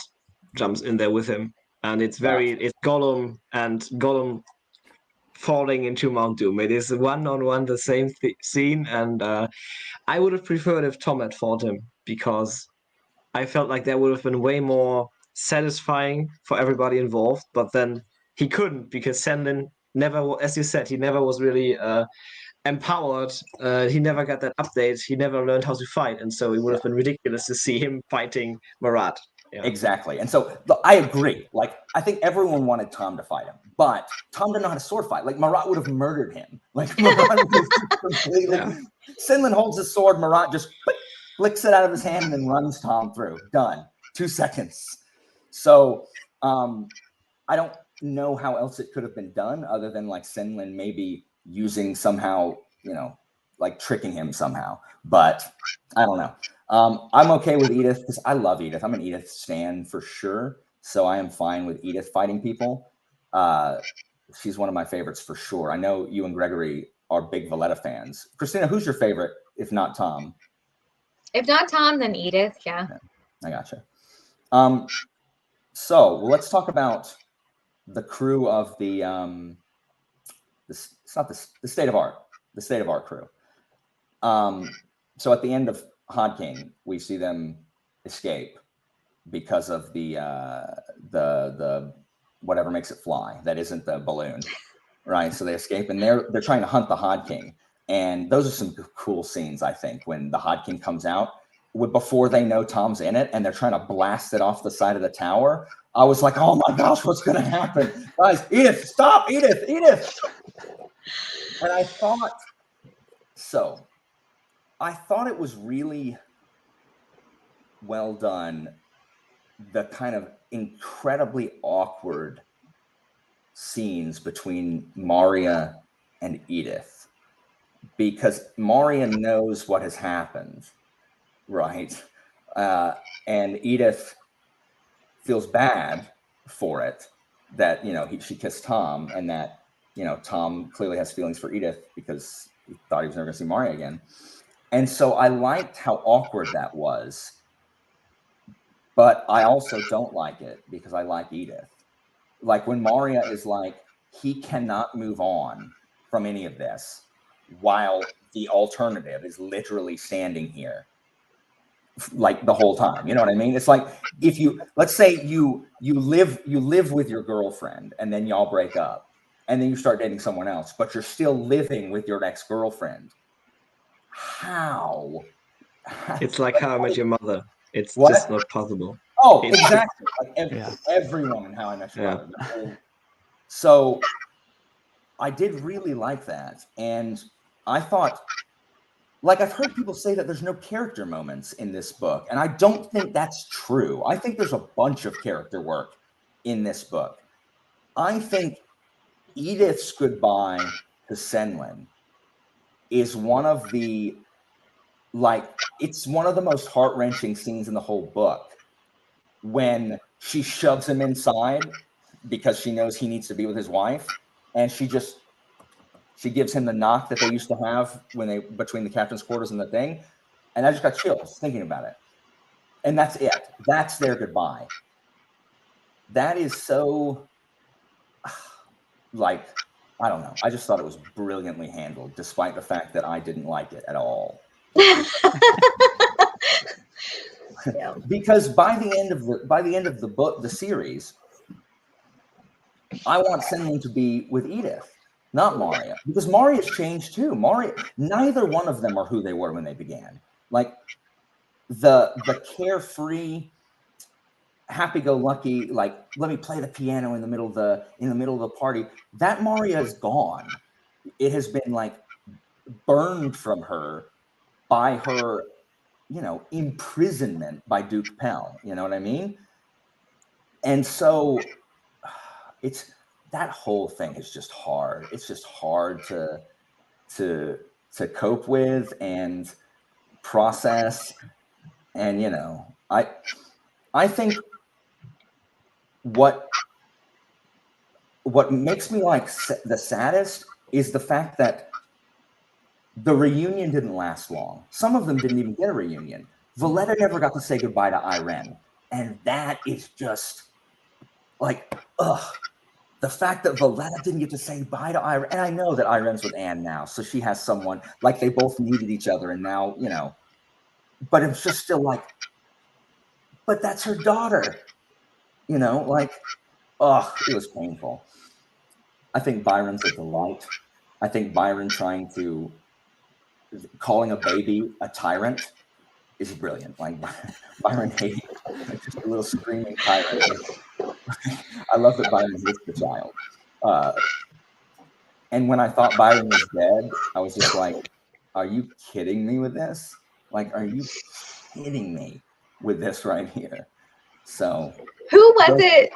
jumps in there with him, and it's Gollum and Gollum falling into Mount Doom. It is one-on-one the same scene, and I would have preferred if Tom had fought him, because I felt like that would have been way more satisfying for everybody involved. But then he couldn't, because Senlin never, as you said, he never was really empowered. He never got that update. He never learned how to fight, and so it would have been ridiculous to see him fighting Marat. Yeah. Exactly. And so I agree. Like, I think everyone wanted Tom to fight him, but Tom didn't know how to sword fight. Like, Marat would have murdered him. Like, Marat was completely. Yeah. Sinlin holds his sword. Marat just flicks it out of his hand and then runs Tom through. Done. 2 seconds. So I don't know how else it could have been done, other than like Sinlin maybe using somehow, like tricking him somehow. But I don't know. I'm okay with Edith because I love Edith. I'm an Edith stan for sure. So I am fine with Edith fighting people. She's one of my favorites for sure. I know you and Gregory are big Valletta fans. Christina, who's your favorite, if not Tom? If not Tom, then Edith. Yeah. I gotcha. So let's talk about the crew of the State of Art. The State of Art crew. So at the end of Hod King, we see them escape. because of the whatever makes it fly that isn't the balloon, right? So they escape, and they're trying to hunt the Hod King, and those are some cool scenes, I think, when the Hod King comes out before they know Tom's in it, and they're trying to blast it off the side of the tower. I was like, oh my gosh, what's going to happen? Guys, Edith, stop, Edith. And I thought it was really well done, the kind of incredibly awkward scenes between Maria and Edith, because Maria knows what has happened, right? And Edith feels bad for it, that, she kissed Tom, and that, Tom clearly has feelings for Edith because he thought he was never going to see Maria again. And so I liked how awkward that was, but I also don't like it because I like Edith. Like when Maria is like, he cannot move on from any of this, while the alternative is literally standing here like the whole time. You know what I mean? It's like, if let's say you live with your girlfriend, and then y'all break up, and then you start dating someone else, but you're still living with your ex-girlfriend. How? It's like How I Met Your Mother. It's What? just not possible. Oh, exactly. Like everyone in How I Met Your Yeah. Mother. So I did really like that. And I thought, like, I've heard people say that there's no character moments in this book, and I don't think that's true. I think there's a bunch of character work in this book. I think Edith's goodbye to Senlin is one of the, it's one of the most heart-wrenching scenes in the whole book, when she shoves him inside because she knows he needs to be with his wife, and she gives him the knock that they used to have between the captain's quarters and the thing. And I just got chills thinking about it. And that's it. That's their goodbye. That is so, I don't know. I just thought it was brilliantly handled, despite the fact that I didn't like it at all. Yeah. Because by the end of the book, the series, I want Senlin to be with Edith, not Maria, because Maria's changed too. Neither one of them are who they were when they began. Like the carefree, happy-go-lucky, like, let me play the piano in the middle of the party. That Maria is gone. It has been like burned from her by her, imprisonment by Duke Pell. You know what I mean? And so that whole thing is just hard. It's just hard to cope with and process. And, I think what makes me like the saddest is the fact that the reunion didn't last long. Some of them didn't even get a reunion. Valletta never got to say goodbye to Irene. And that is just like, ugh. The fact that Valletta didn't get to say bye to Irene. And I know that Irene's with Anne now, so she has someone, like, they both needed each other, and now, but it's just still like, but that's her daughter. It was painful. I think Byron's a delight. I think Byron calling a baby a tyrant is brilliant. Like, Byron hates just a little screaming tyrant. I love that Byron hates the child. And when I thought Byron was dead, I was just like, are you kidding me with this? Like, are you kidding me with this right here? So who was it?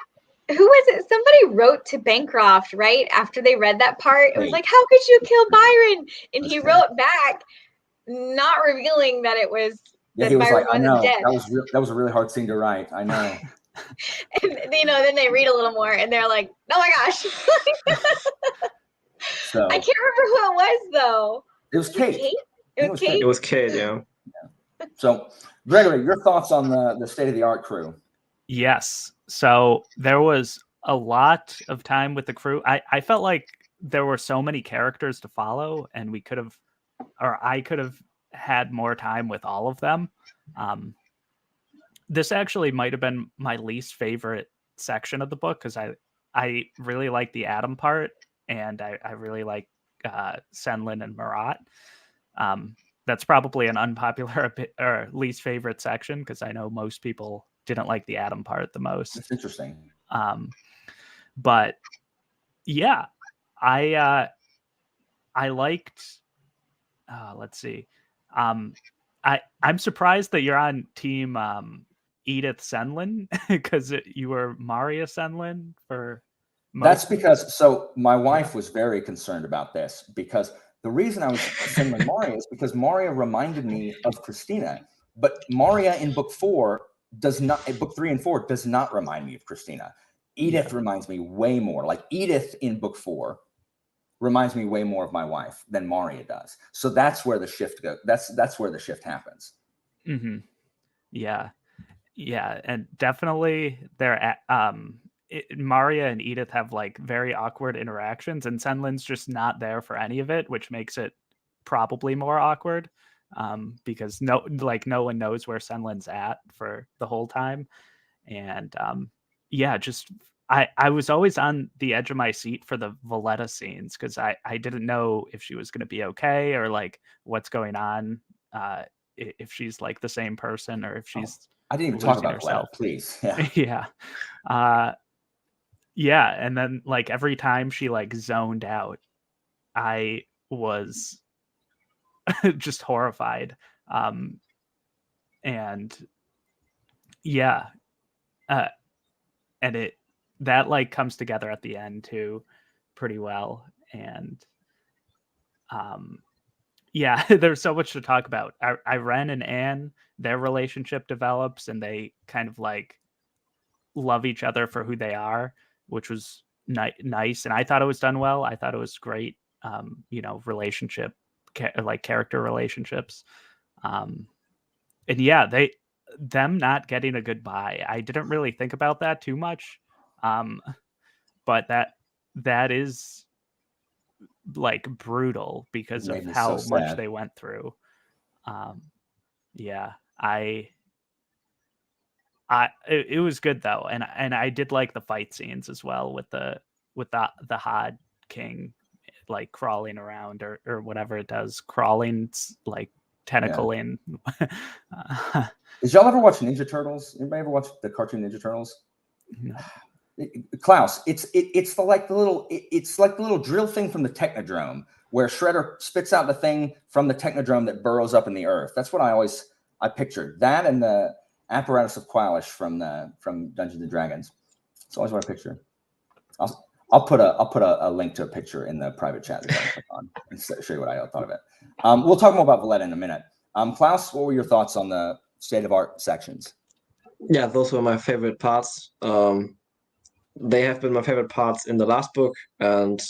Somebody wrote to Bancroft right after they read that part. It was like, how could you kill Byron? And he wrote back, not revealing that it was that Byron wasn't dead. That was a really hard scene to write. I know. And then they read a little more, and they're like, oh my gosh. So I can't remember who it was though. It was Kate. It was Kate. It was Kate, yeah. So, Gregory, your thoughts on the state of the art crew? Yes. So there was a lot of time with the crew. I felt like there were so many characters to follow, and I could have had more time with all of them. this actually might have been my least favorite section of the book, because I really like the Adam part, and I really like Senlin and Marat. That's probably an unpopular or least favorite section, because I know most people didn't like the Adam part the most. That's interesting. But yeah, I liked. Let's see. I'm surprised that you're on team Edith Senlin, because you were Maria Senlin for That's because, so my wife was very concerned about this, because the reason I was Senlin Maria is because Maria reminded me of Christina, but Maria in book 4 does not, in book 3 and 4 does not remind me of Christina. Edith reminds me way more. Like Edith in book 4 reminds me way more of my wife than Maria does. So that's where the shift goes. That's where the shift happens. Mm-hmm. Yeah, and definitely Maria and Edith have like very awkward interactions, and Senlin's just not there for any of it, which makes it probably more awkward, because no one knows where Senlin's at for the whole time. And just I was always on the edge of my seat for the Valletta scenes, because I didn't know if she was going to be okay, or like what's going on, if she's like the same person, or if she's I didn't even talk about herself. Valletta, please. Yeah. Yeah. And then like every time she like zoned out, I was just horrified. And yeah. And that like comes together at the end too pretty well. And there's so much to talk about. Irene and Anne, their relationship develops, and they kind of like love each other for who they are, which was nice. And I thought it was done well. I thought it was great. Relationship, like character relationships. And yeah, them not getting a goodbye, I didn't really think about that too much. But that is like brutal because of how much they went through. It was good though, and I did like the fight scenes as well with the Hod King like crawling around or whatever it does, crawling like tentacle in. Did y'all ever watch Ninja Turtles? Anybody ever watch the cartoon Ninja Turtles? No. Klaus, it's like the little drill thing from the Technodrome, where Shredder spits out the thing from the Technodrome that burrows up in the earth. That's what I pictured. That and the apparatus of Qualish from Dungeons and Dragons. That's always what I picture. I'll put a link to a picture in the private chat that I click on and show you what I thought of it. We'll talk more about Valletta in a minute. Klaus, what were your thoughts on the state of art sections? Yeah, those were my favorite parts. They have been my favorite parts in the last book, and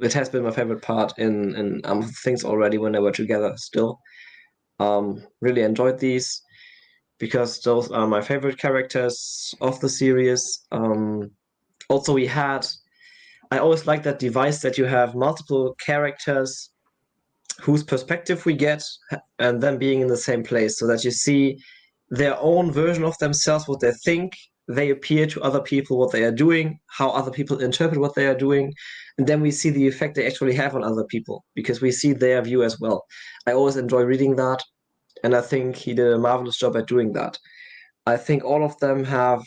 it has been my favorite part in things already when they were together still. Really enjoyed these because those are my favorite characters of the series. Also, I always like that device that you have multiple characters whose perspective we get and them being in the same place, so that you see their own version of themselves, what they think, they appear to other people, what they are doing, how other people interpret what they are doing, and then we see the effect they actually have on other people, because we see their view as well. I always enjoy reading that, and I think he did a marvelous job at doing that. I think all of them have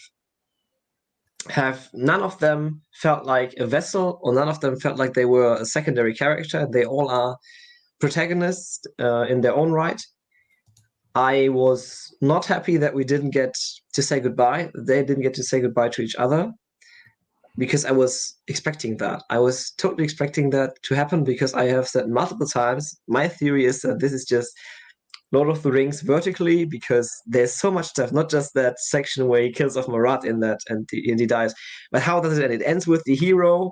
none of them felt like a vessel, or none of them felt like they were a secondary character. They all are protagonists in their own right. I was not happy that we didn't get to say goodbye. They didn't get to say goodbye to each other, because I was expecting that. I was totally expecting that to happen, because I have said multiple times, my theory is that this is just Lord of the Rings vertically, because there's so much stuff, not just that section where he kills off Marat in that and he dies, but how does it end? It ends with the hero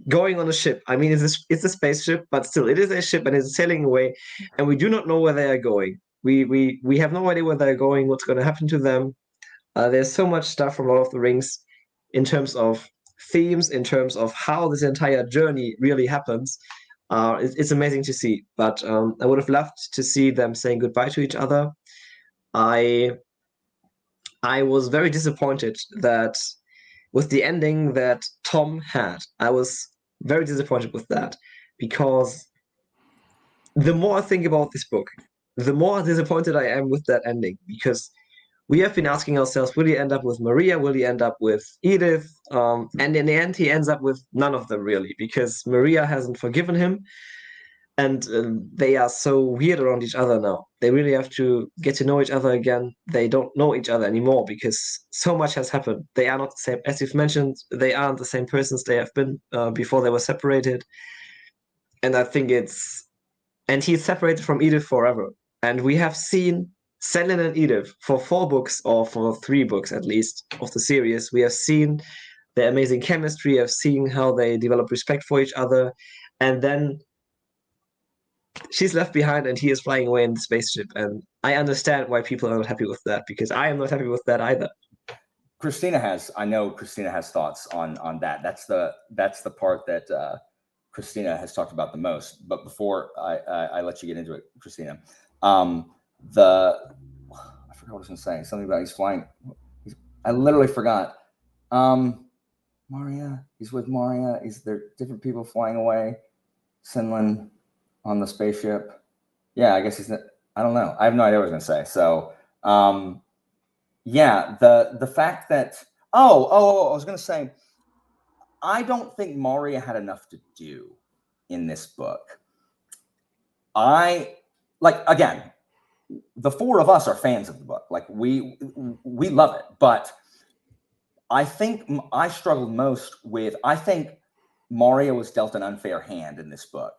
going on a ship. I mean, it's a spaceship, but still, it is a ship and it's sailing away, and we do not know where they are going. We have no idea where they're going, what's going to happen to them. There's so much stuff from Lord of the Rings in terms of themes, in terms of how this entire journey really happens. It's amazing to see, but I would have loved to see them saying goodbye to each other. I I was very disappointed that with the ending that Tom had. I was very disappointed with that because the more I think about this book, the more disappointed I am with that ending because we have been asking ourselves, will he end up with Maria? Will he end up with Edith? And in the end, he ends up with none of them really because Maria hasn't forgiven him. And they are so weird around each other now. They really have to get to know each other again. They don't know each other anymore because so much has happened. They are not the same, as you've mentioned, they aren't the same persons they have been before they were separated. And I think and he's separated from Edith forever. And we have seen Selin and Edith for 4 books, or for 3 books at least, of the series. We have seen their amazing chemistry, have seen how they develop respect for each other. And then she's left behind and he is flying away in the spaceship. And I understand why people are not happy with that, because I am not happy with that either. I know Christina has thoughts on that. That's the part that Christina has talked about the most. But before I let you get into it, Christina, I forgot what I was going to say. Something about he's flying. I literally forgot. Maria, he's with Maria. Is there different people flying away? Sinlin on the spaceship. Yeah, I guess I don't know. I have no idea what I was going to say. So, yeah, the fact that I was going to say, I don't think Maria had enough to do in this book. Again, the 4 of us are fans of the book. Like we love it, but I think I struggled most with, I think Maria was dealt an unfair hand in this book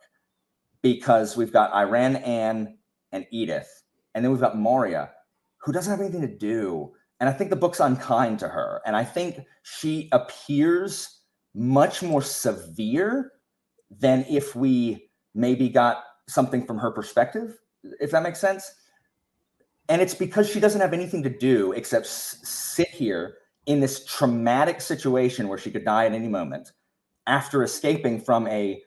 because we've got Iran, Anne, and Edith, and then we've got Maria, who doesn't have anything to do. And I think the book's unkind to her. And I think she appears much more severe than if we maybe got something from her perspective, if that makes sense. And it's because she doesn't have anything to do except sit here in this traumatic situation where she could die at any moment after escaping from It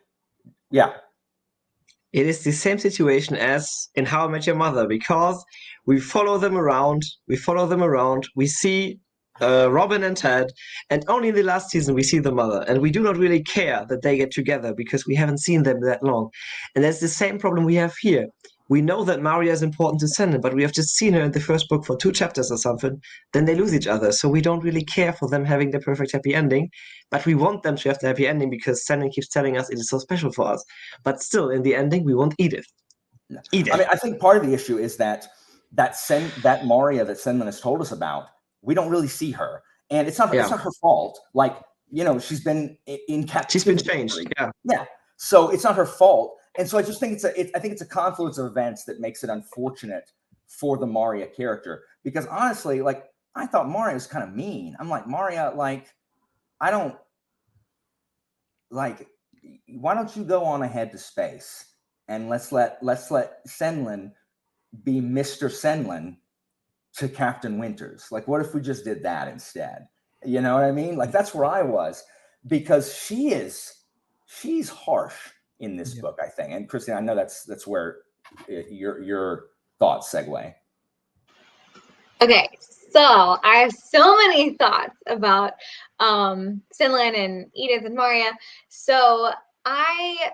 is the same situation as in How I Met Your Mother, because we follow them around. We see Robin and Ted, and only in the last season we see the mother, and we do not really care that they get together because we haven't seen them that long. And that's the same problem we have here. We know that Maria is important to Senna, but we have just seen her in the first book for 2 chapters or something. Then they lose each other, so we don't really care for them having the perfect happy ending. But we want them to have the happy ending because Senna keeps telling us it is so special for us. But still, in the ending, we want Edith. Edith. I mean, I think part of the issue is that Maria that Senlin has told us about, we don't really see her, and it's not her fault. Like, she's been in captivity. She's been changed. Yeah. So it's not her fault. And so I just think I think it's a confluence of events that makes it unfortunate for the Maria character. Because honestly, like, I thought Maria was kind of mean. I'm like, Maria, like, I don't like, why don't you go on ahead to space and let's let Senlin be Mr. Senlin to Captain Winters. Like, what if we just did that instead? You know what I mean? Like, that's where I was, because she's harsh in this book, I think. And Christine, I know that's where your thoughts segue. Okay, so I have so many thoughts about Sinlin and Edith and Maria. So I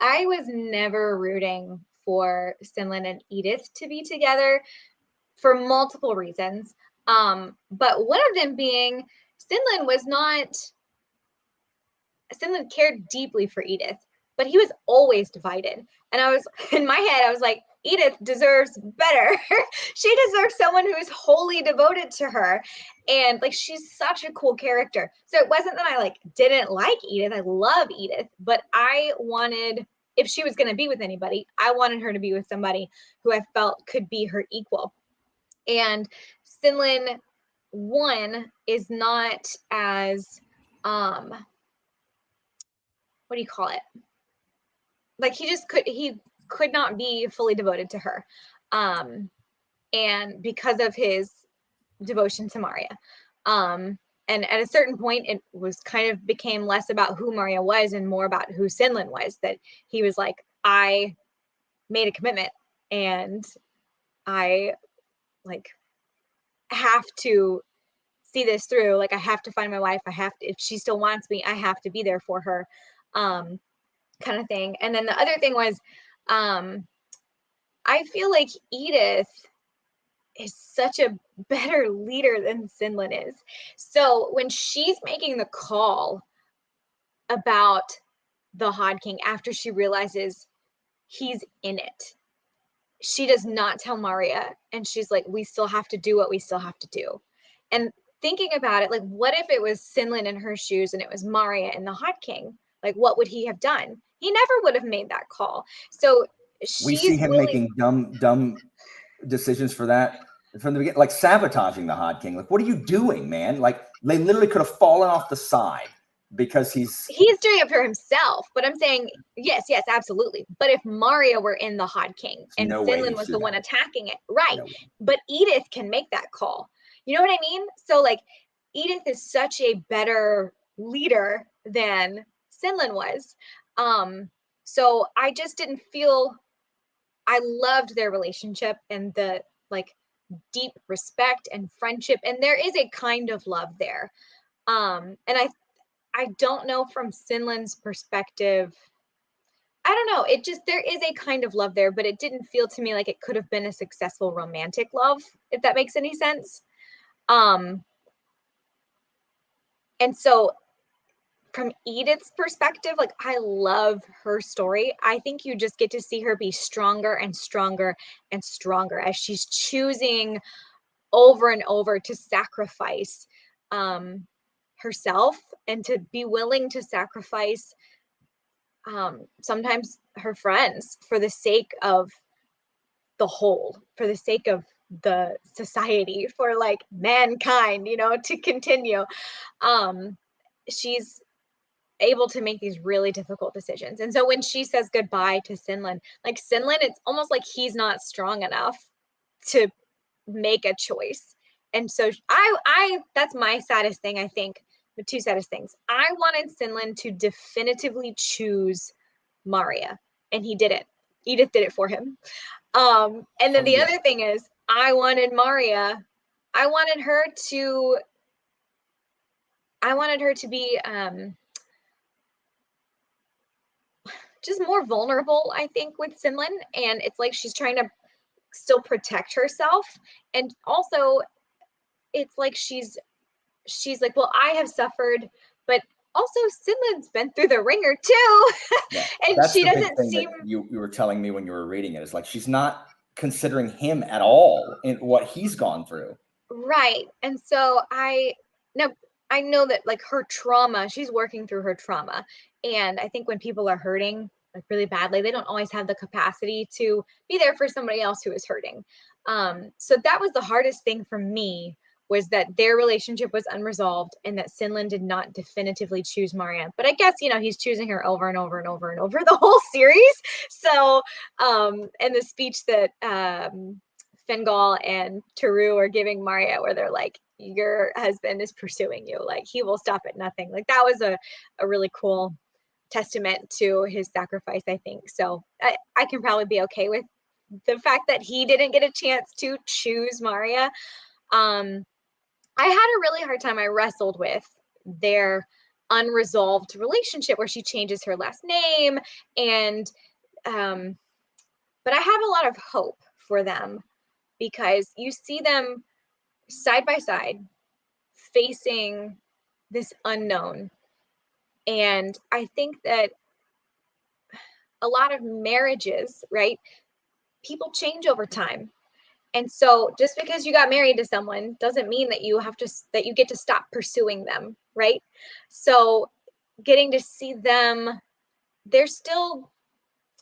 was never rooting for Sinlin and Edith to be together for multiple reasons. But one of them being Sinlin cared deeply for Edith, but he was always divided. And I was, in my head, I was like, Edith deserves better. She deserves someone who is wholly devoted to her. And like, she's such a cool character. So it wasn't that I didn't like Edith. I love Edith, but I wanted, if she was going to be with anybody, I wanted her to be with somebody who I felt could be her equal. And Sinlin, one, is not as, what do you call it? Like, he could not be fully devoted to her. And because of his devotion to Maria. And at a certain point, it was kind of became less about who Maria was and more about who Sinlin was, that he was like, I made a commitment and I have to see this through. Like, I have to find my wife. I have to, if she still wants me, I have to be there for her, kind of thing. And then the other thing was, I feel like Edith is such a better leader than Sinlin is. So when she's making the call about the Hod King after she realizes he's in it, she does not tell Maria, and she's like, we still have to do what we still have to do. And thinking about it, like, what if it was Sinlin in her shoes and it was Maria and the Hod King? Like, what would he have done? He never would have made that call. So we see him making dumb decisions for that from the beginning, like sabotaging the Hod King. Like, what are you doing, man? Like, they literally could have fallen off the side because he's doing it for himself. But I'm saying, yes, absolutely. But if Maria were in the Hod King and Sinlin was the one attacking it, right? No. But Edith can make that call. You know what I mean? So like, Edith is such a better leader than Sinlin was. So I just didn't feel, I loved their relationship and the like deep respect and friendship. And there is a kind of love there. And I don't know from Sinlin's perspective. I don't know. It just, there is a kind of love there, but it didn't feel to me like it could have been a successful romantic love, if that makes any sense. And so from Edith's perspective, like, I love her story. I think you just get to see her be stronger and stronger and stronger as she's choosing over and over to sacrifice herself and to be willing to sacrifice sometimes her friends for the sake of the whole, for the sake of the society, for like mankind, you know, to continue. She's able to make these really difficult decisions. And so when she says goodbye to Sinlin, like Sinlin, it's almost like he's not strong enough to make a choice. And so I that's my saddest thing, I think. The two saddest things. I wanted Sinlin to definitively choose Maria, and he didn't. Edith did it for him. And then the other thing is, I wanted Maria. I wanted her to be just more vulnerable, I think, with Sinlin. And it's like she's trying to still protect herself. And also, it's like she's like, well, I have suffered, but also Sinlin's been through the ringer too. Yeah, and she doesn't seem, you were telling me when you were reading it, it's like she's not considering him at all in what he's gone through. Right. And so I know that like her trauma, she's working through her trauma. And I think when people are hurting like really badly, they don't always have the capacity to be there for somebody else who is hurting. So that was the hardest thing for me, was that their relationship was unresolved and that Sinlin did not definitively choose Maria. But I guess, you know, he's choosing her over and over and over and over the whole series. So, and the speech that Fingal and Taru are giving Maria, where they're like, your husband is pursuing you, like he will stop at nothing. Like that was a really cool testament to his sacrifice, I think. So I can probably be okay with the fact that he didn't get a chance to choose Maria. I had a really hard time. I wrestled with their unresolved relationship where she changes her last name. And, but I have a lot of hope for them because you see them side by side facing this unknown. And I think that a lot of marriages, right? People change over time. And so just because you got married to someone doesn't mean that you get to stop pursuing them, right? So getting to see them,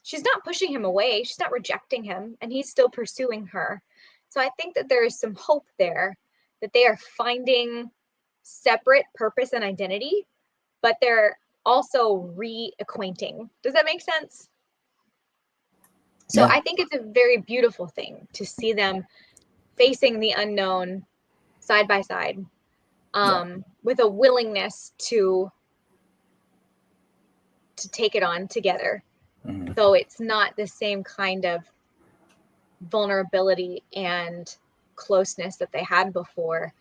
she's not pushing him away. She's not rejecting him, and he's still pursuing her. So I think that there is some hope there that they are finding separate purpose and identity, but they're also reacquainting. Does that make sense? So yeah. I think it's a very beautiful thing to see them facing the unknown side by side, with a willingness to take it on together. Mm-hmm. Though it's not the same kind of vulnerability and closeness that they had before,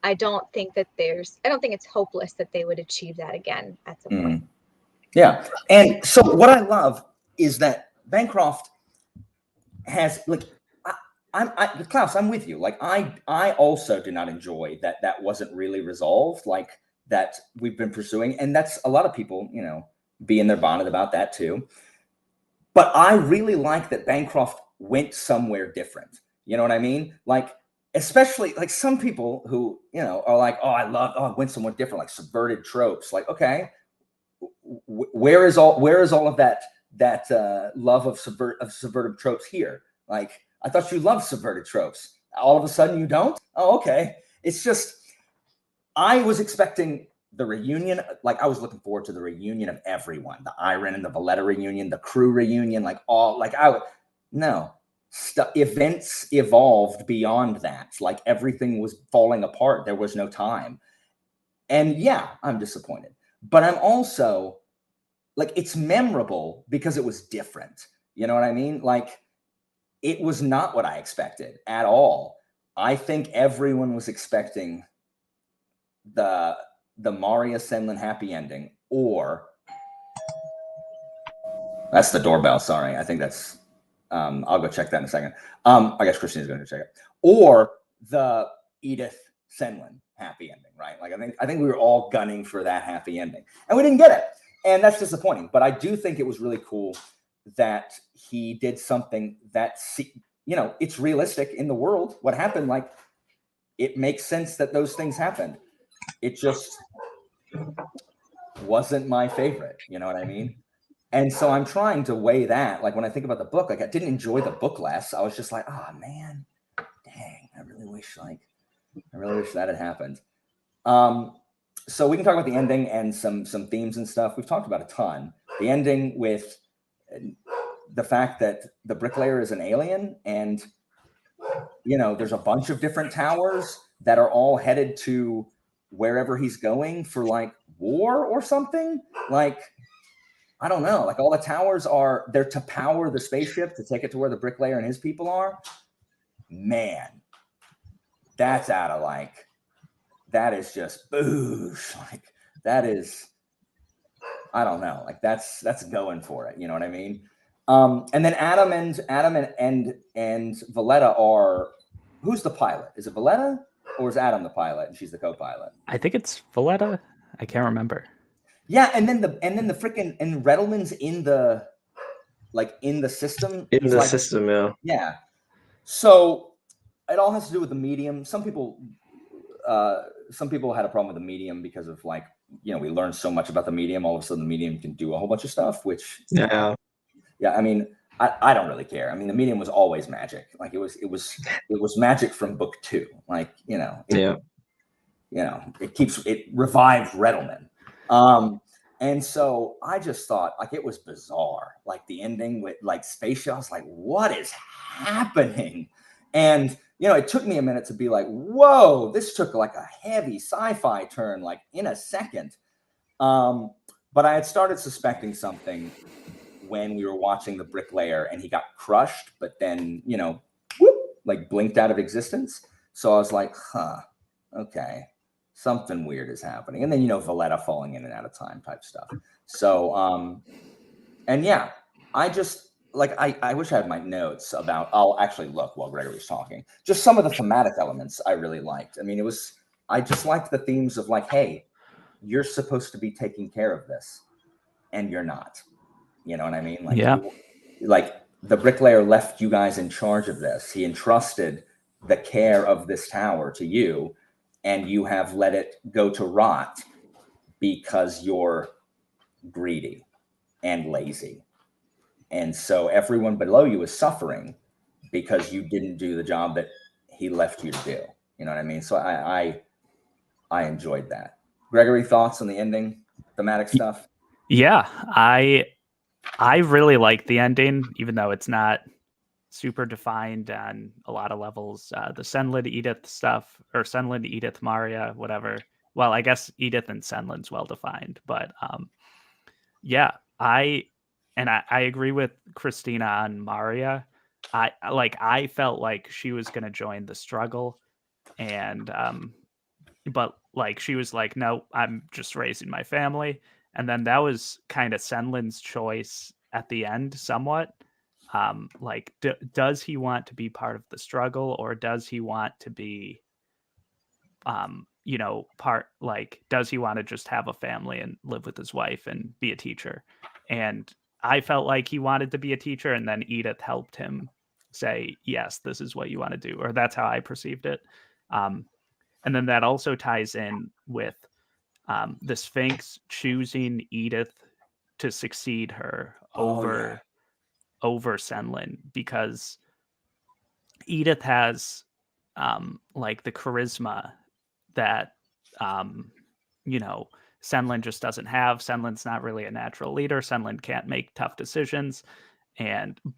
I don't think it's hopeless that they would achieve that again at some point. Yeah. And so what I love is that Bancroft has like, Klaus, I'm with you. Like I also do not enjoy that wasn't really resolved, like that we've been pursuing. And that's a lot of people, you know, be in their bonnet about that too. But I really like that Bancroft went somewhere different. You know what I mean? Like, especially like some people who, you know, are like, oh, I went somewhere different, like subverted tropes. Like, okay, where is all of that love of subverted tropes here? Like, I thought you loved subverted tropes. All of a sudden you don't? Oh, okay. It's just, I was expecting the reunion. Like, I was looking forward to the reunion of everyone, the Iron and the Valletta reunion, the crew reunion, like all, like events evolved beyond that. Like, everything was falling apart. There was no time. And yeah, I'm disappointed, but I'm also like, it's memorable because it was different. You know what I mean? Like, it was not what I expected at all. I think everyone was expecting the Maria Senlin happy ending, or that's the doorbell. Sorry. I think that's, I'll go check that in a second. I guess Christine's going to check it, or the Edith Senlin happy ending, right? Like, I think we were all gunning for that happy ending and we didn't get it. And that's disappointing, but I do think it was really cool that he did something that, you know, it's realistic in the world. What happened, like, it makes sense that those things happened. It just wasn't my favorite. You know what I mean? And so I'm trying to weigh that. Like, when I think about the book, like, I didn't enjoy the book less. I was just like, oh man, dang, I really wish that had happened. So we can talk about the ending and some themes and stuff. We've talked about a ton. The ending with the fact that the bricklayer is an alien, and, you know, there's a bunch of different towers that are all headed to wherever he's going for, like, war or something. Like, I don't know. Like, all the towers are there to power the spaceship to take it to where the bricklayer and his people are. Man, that's out of, like, that is just boosh. Like, that is, I don't know. Like, that's going for it. You know what I mean? And then Adam and Valletta are, who's the pilot? Is it Valletta, or is Adam the pilot and she's the co-pilot? I think it's Valletta. I can't remember. Yeah, and then the freaking, and Redelman's in the, like, in the system. In It's the like, system, yeah. Yeah. So it all has to do with the medium. Some people had a problem with the medium because of, like, you know, we learned so much about the medium. All of a sudden, the medium can do a whole bunch of stuff, which, Yeah. yeah. I mean, I don't really care. I mean, the medium was always magic. Like, it was magic from book 2. Like, you know, it revived Redelman. And so I just thought, like, it was bizarre. Like, the ending with, like, spaceship, I was like, what is happening? And, you know, it took me a minute to be like, whoa, this took, like, a heavy sci-fi turn, like, in a second. But I had started suspecting something when we were watching the bricklayer and he got crushed, but then, you know, whoop, like, blinked out of existence. So I was like, okay, something weird is happening. And then, you know, Valletta falling in and out of time type stuff. So, and yeah, I just, like, I wish I had my notes about, I'll actually look while Gregory's talking, just some of the thematic elements I really liked. I mean, I just liked the themes of, like, hey, you're supposed to be taking care of this and you're not, you know what I mean? Like, yeah. Like, the bricklayer left you guys in charge of this. He entrusted the care of this tower to you, and you have let it go to rot because you're greedy and lazy. And so everyone below you is suffering because you didn't do the job that he left you to do. You know what I mean? So I enjoyed that. Gregory, thoughts on the ending, thematic stuff? Yeah, I really like the ending, even though it's not super defined on a lot of levels. The Senlin Edith stuff, or Senlin Edith Maria, whatever. Well, I guess Edith and Senlin's well defined, but yeah, I agree with Christina on Maria. I felt like she was going to join the struggle, and but like she was like, no, I'm just raising my family. And then that was kind of Senlin's choice at the end, somewhat. Like, does he want to be part of the struggle, or does he want to be, does he want to just have a family and live with his wife and be a teacher? And I felt like he wanted to be a teacher, and then Edith helped him say, yes, this is what you want to do, or that's how I perceived it. And then that also ties in with the Sphinx choosing Edith to succeed her over Senlin, because Edith has like the charisma that Senlin just doesn't have. Senlin's not really a natural leader. Senlin can't make tough decisions.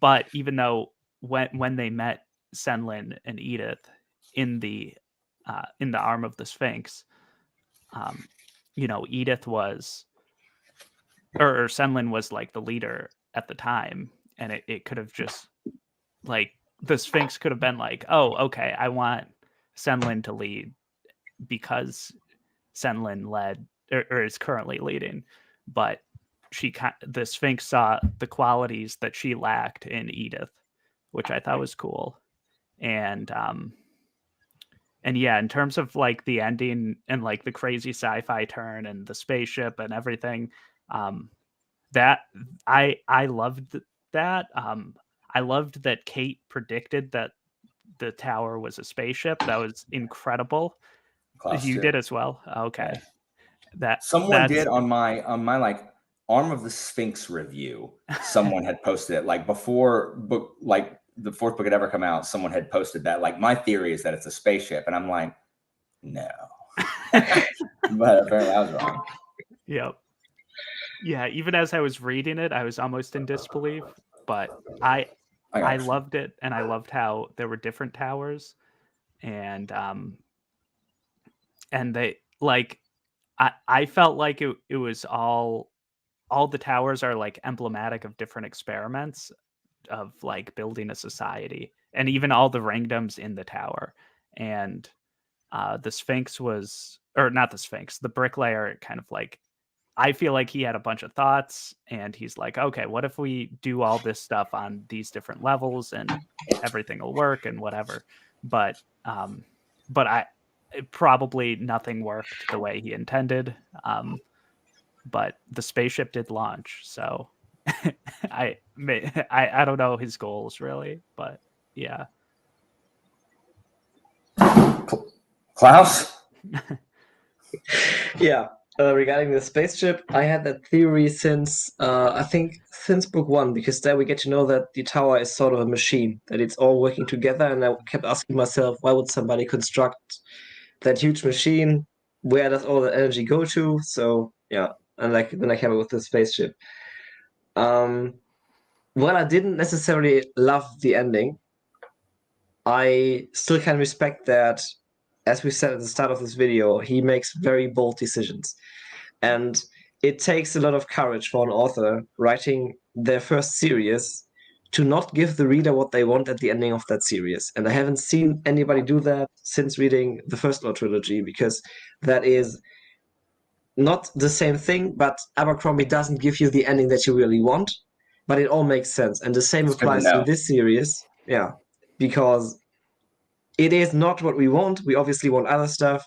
But even though when they met Senlin and Edith in the arm of the Sphinx, Edith was, or Senlin was like the leader at the time, and it could have just, like, the Sphinx could have been like, oh, okay, I want Senlin to lead because Senlin led or is currently leading, but the Sphinx saw the qualities that she lacked in Edith, which I thought was cool. And yeah, in terms of like the ending and like the crazy sci-fi turn and the spaceship and everything, that I loved that. I loved that Kate predicted that the tower was a spaceship. That was incredible. Klaus You too. did as well. Okay. Someone did on my like Arm of the Sphinx review. Someone had posted it like before the fourth book had ever come out. Someone had posted that, like, my theory is that it's a spaceship, and I'm like, no. But apparently I was wrong. Yep. Yeah, even as I was reading it, I was almost in disbelief, but I loved it, and I loved how there were different towers, and they, like, I felt like it was all the towers are like emblematic of different experiments of like building a society, and even all the ringdoms in the tower. And the Sphinx was, or not the Sphinx, the bricklayer, kind of like, I feel like he had a bunch of thoughts, and he's like, okay, what if we do all this stuff on these different levels and everything will work and whatever. But probably nothing worked the way he intended. But the spaceship did launch, so I don't know his goals really, but yeah. Klaus? Yeah. Regarding the spaceship, I had that theory since I think since book 1, because there we get to know that the tower is sort of a machine, that it's all working together, and I kept asking myself, why would somebody construct that huge machine? Where does all the energy go to? So yeah, and like then I came up with the spaceship. Well, I didn't necessarily love the ending. I still can respect that, as we said at the start of this video, he makes very bold decisions. And it takes a lot of courage for an author writing their first series to not give the reader what they want at the ending of that series. And I haven't seen anybody do that since reading the First Law trilogy, because that is not the same thing, but Abercrombie doesn't give you the ending that you really want, but it all makes sense. And the same applies to this series. Yeah, because it is not what we want. We obviously want other stuff.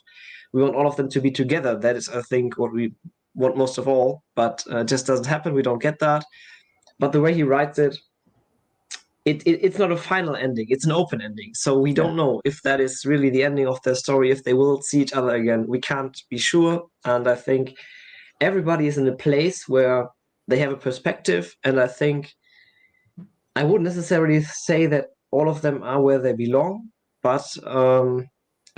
We want all of them to be together. That is, I think, what we want most of all, but it just doesn't happen. We don't get that. But the way he writes it, it's not a final ending. It's an open ending. So we don't know if that is really the ending of their story, if they will see each other again. We can't be sure. And I think everybody is in a place where they have a perspective. And I think I wouldn't necessarily say that all of them are where they belong, but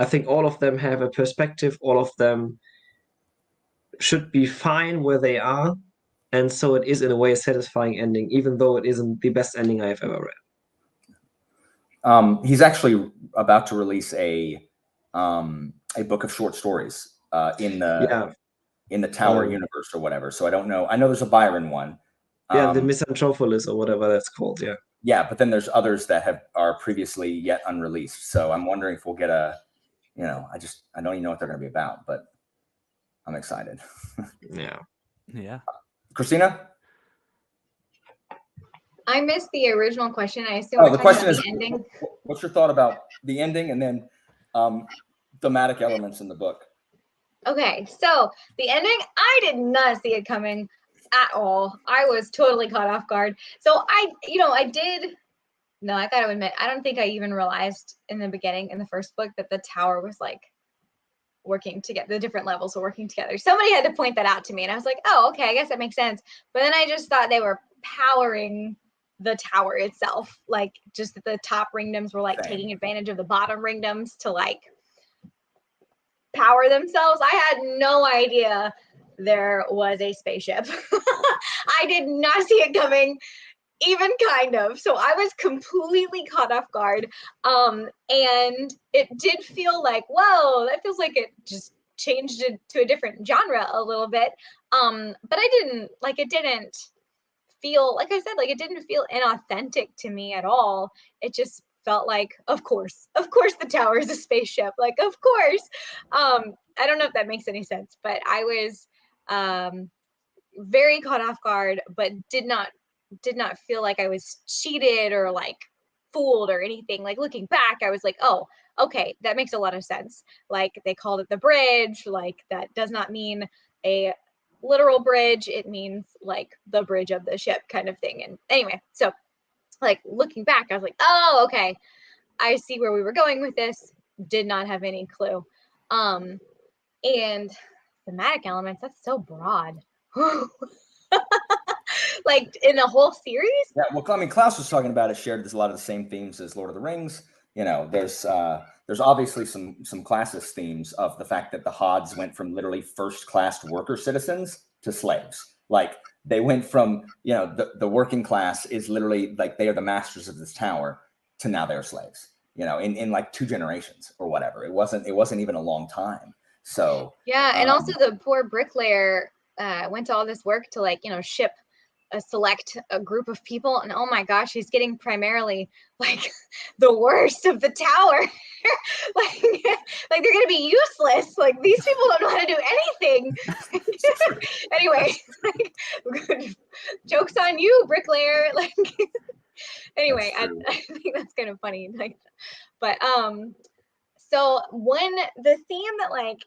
I think all of them have a perspective. All of them should be fine where they are. And so it is, in a way, a satisfying ending, even though it isn't the best ending I've ever read. He's actually about to release a book of short stories in the Tower universe or whatever. So I don't know. I know there's a Byron one. The Misanthropolis or whatever that's called. Yeah. Yeah, but then there's others that are previously yet unreleased. So I'm wondering if we'll get I don't even know what they're going to be about, but I'm excited. Yeah. Yeah. Christina? I missed the original question. I assume Oh, we're the talking question about is, the ending. what's your thought about the ending and then thematic elements in the book? Okay, so the ending, I did not see it coming at all. I was totally caught off guard. So I gotta admit, I don't think I even realized in the beginning, in the first book, that the tower was like working together, the different levels were working together. Somebody had to point that out to me, and I was like, oh, okay, I guess that makes sense. But then I just thought they were powering the tower itself, like just that the top ringdoms were like taking advantage of the bottom ringdoms to like power themselves. I had no idea there was a spaceship. I did not see it coming, even kind of. So I was completely caught off guard. And it did feel like, whoa, that feels like it just changed it to a different genre a little bit. But it didn't feel, like I said, like it didn't feel inauthentic to me at all. It just felt like, of course the tower is a spaceship, like of course. I don't know if that makes any sense, but I was very caught off guard, but did not feel like I was cheated or like fooled or anything. Like looking back, I was like, oh, okay, that makes a lot of sense. Like they called it the bridge, like that does not mean a literal bridge, it means like the bridge of the ship kind of thing. And anyway, so like looking back, I was like, oh, okay, I see where we were going with this. Did not have any clue. And thematic elements, that's so broad. Like in the whole series? Yeah, well, I mean, Klaus was talking about it, shared a lot of the same themes as Lord of the Rings. You know, there's obviously some classist themes of the fact that the Hods went from literally first-class worker citizens to slaves. Like they went from, you know, the working class is literally like they are the masters of this tower to now they're slaves, you know, in like 2 generations or whatever. It wasn't even a long time. So yeah, and also the poor bricklayer went to all this work to like, you know, ship a group of people, and oh my gosh, he's getting primarily like the worst of the tower. like they're gonna be useless. Like these people don't know how to do anything. Anyway, like, joke's on you, bricklayer. Like anyway, I think that's kind of funny. Like, but so the theme that like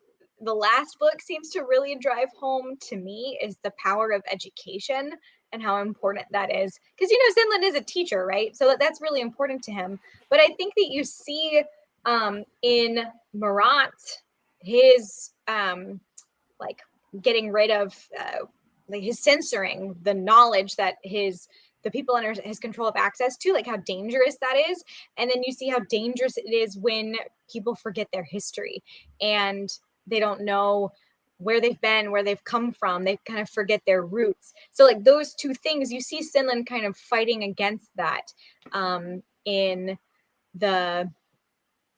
the last book seems to really drive home to me is the power of education and how important that is. Because, you know, Zinland is a teacher, right? So that's really important to him. But I think that you see in Marat, his like getting rid of like his censoring the knowledge that the people under his control have access to, like how dangerous that is. And then you see how dangerous it is when people forget their history and they don't know where they've been, where they've come from. They kind of forget their roots. So like those two things, you see Sinlin kind of fighting against that in the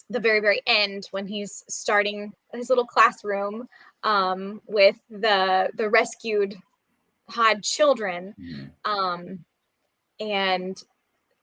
very, very end when he's starting his little classroom with the rescued Hod children. And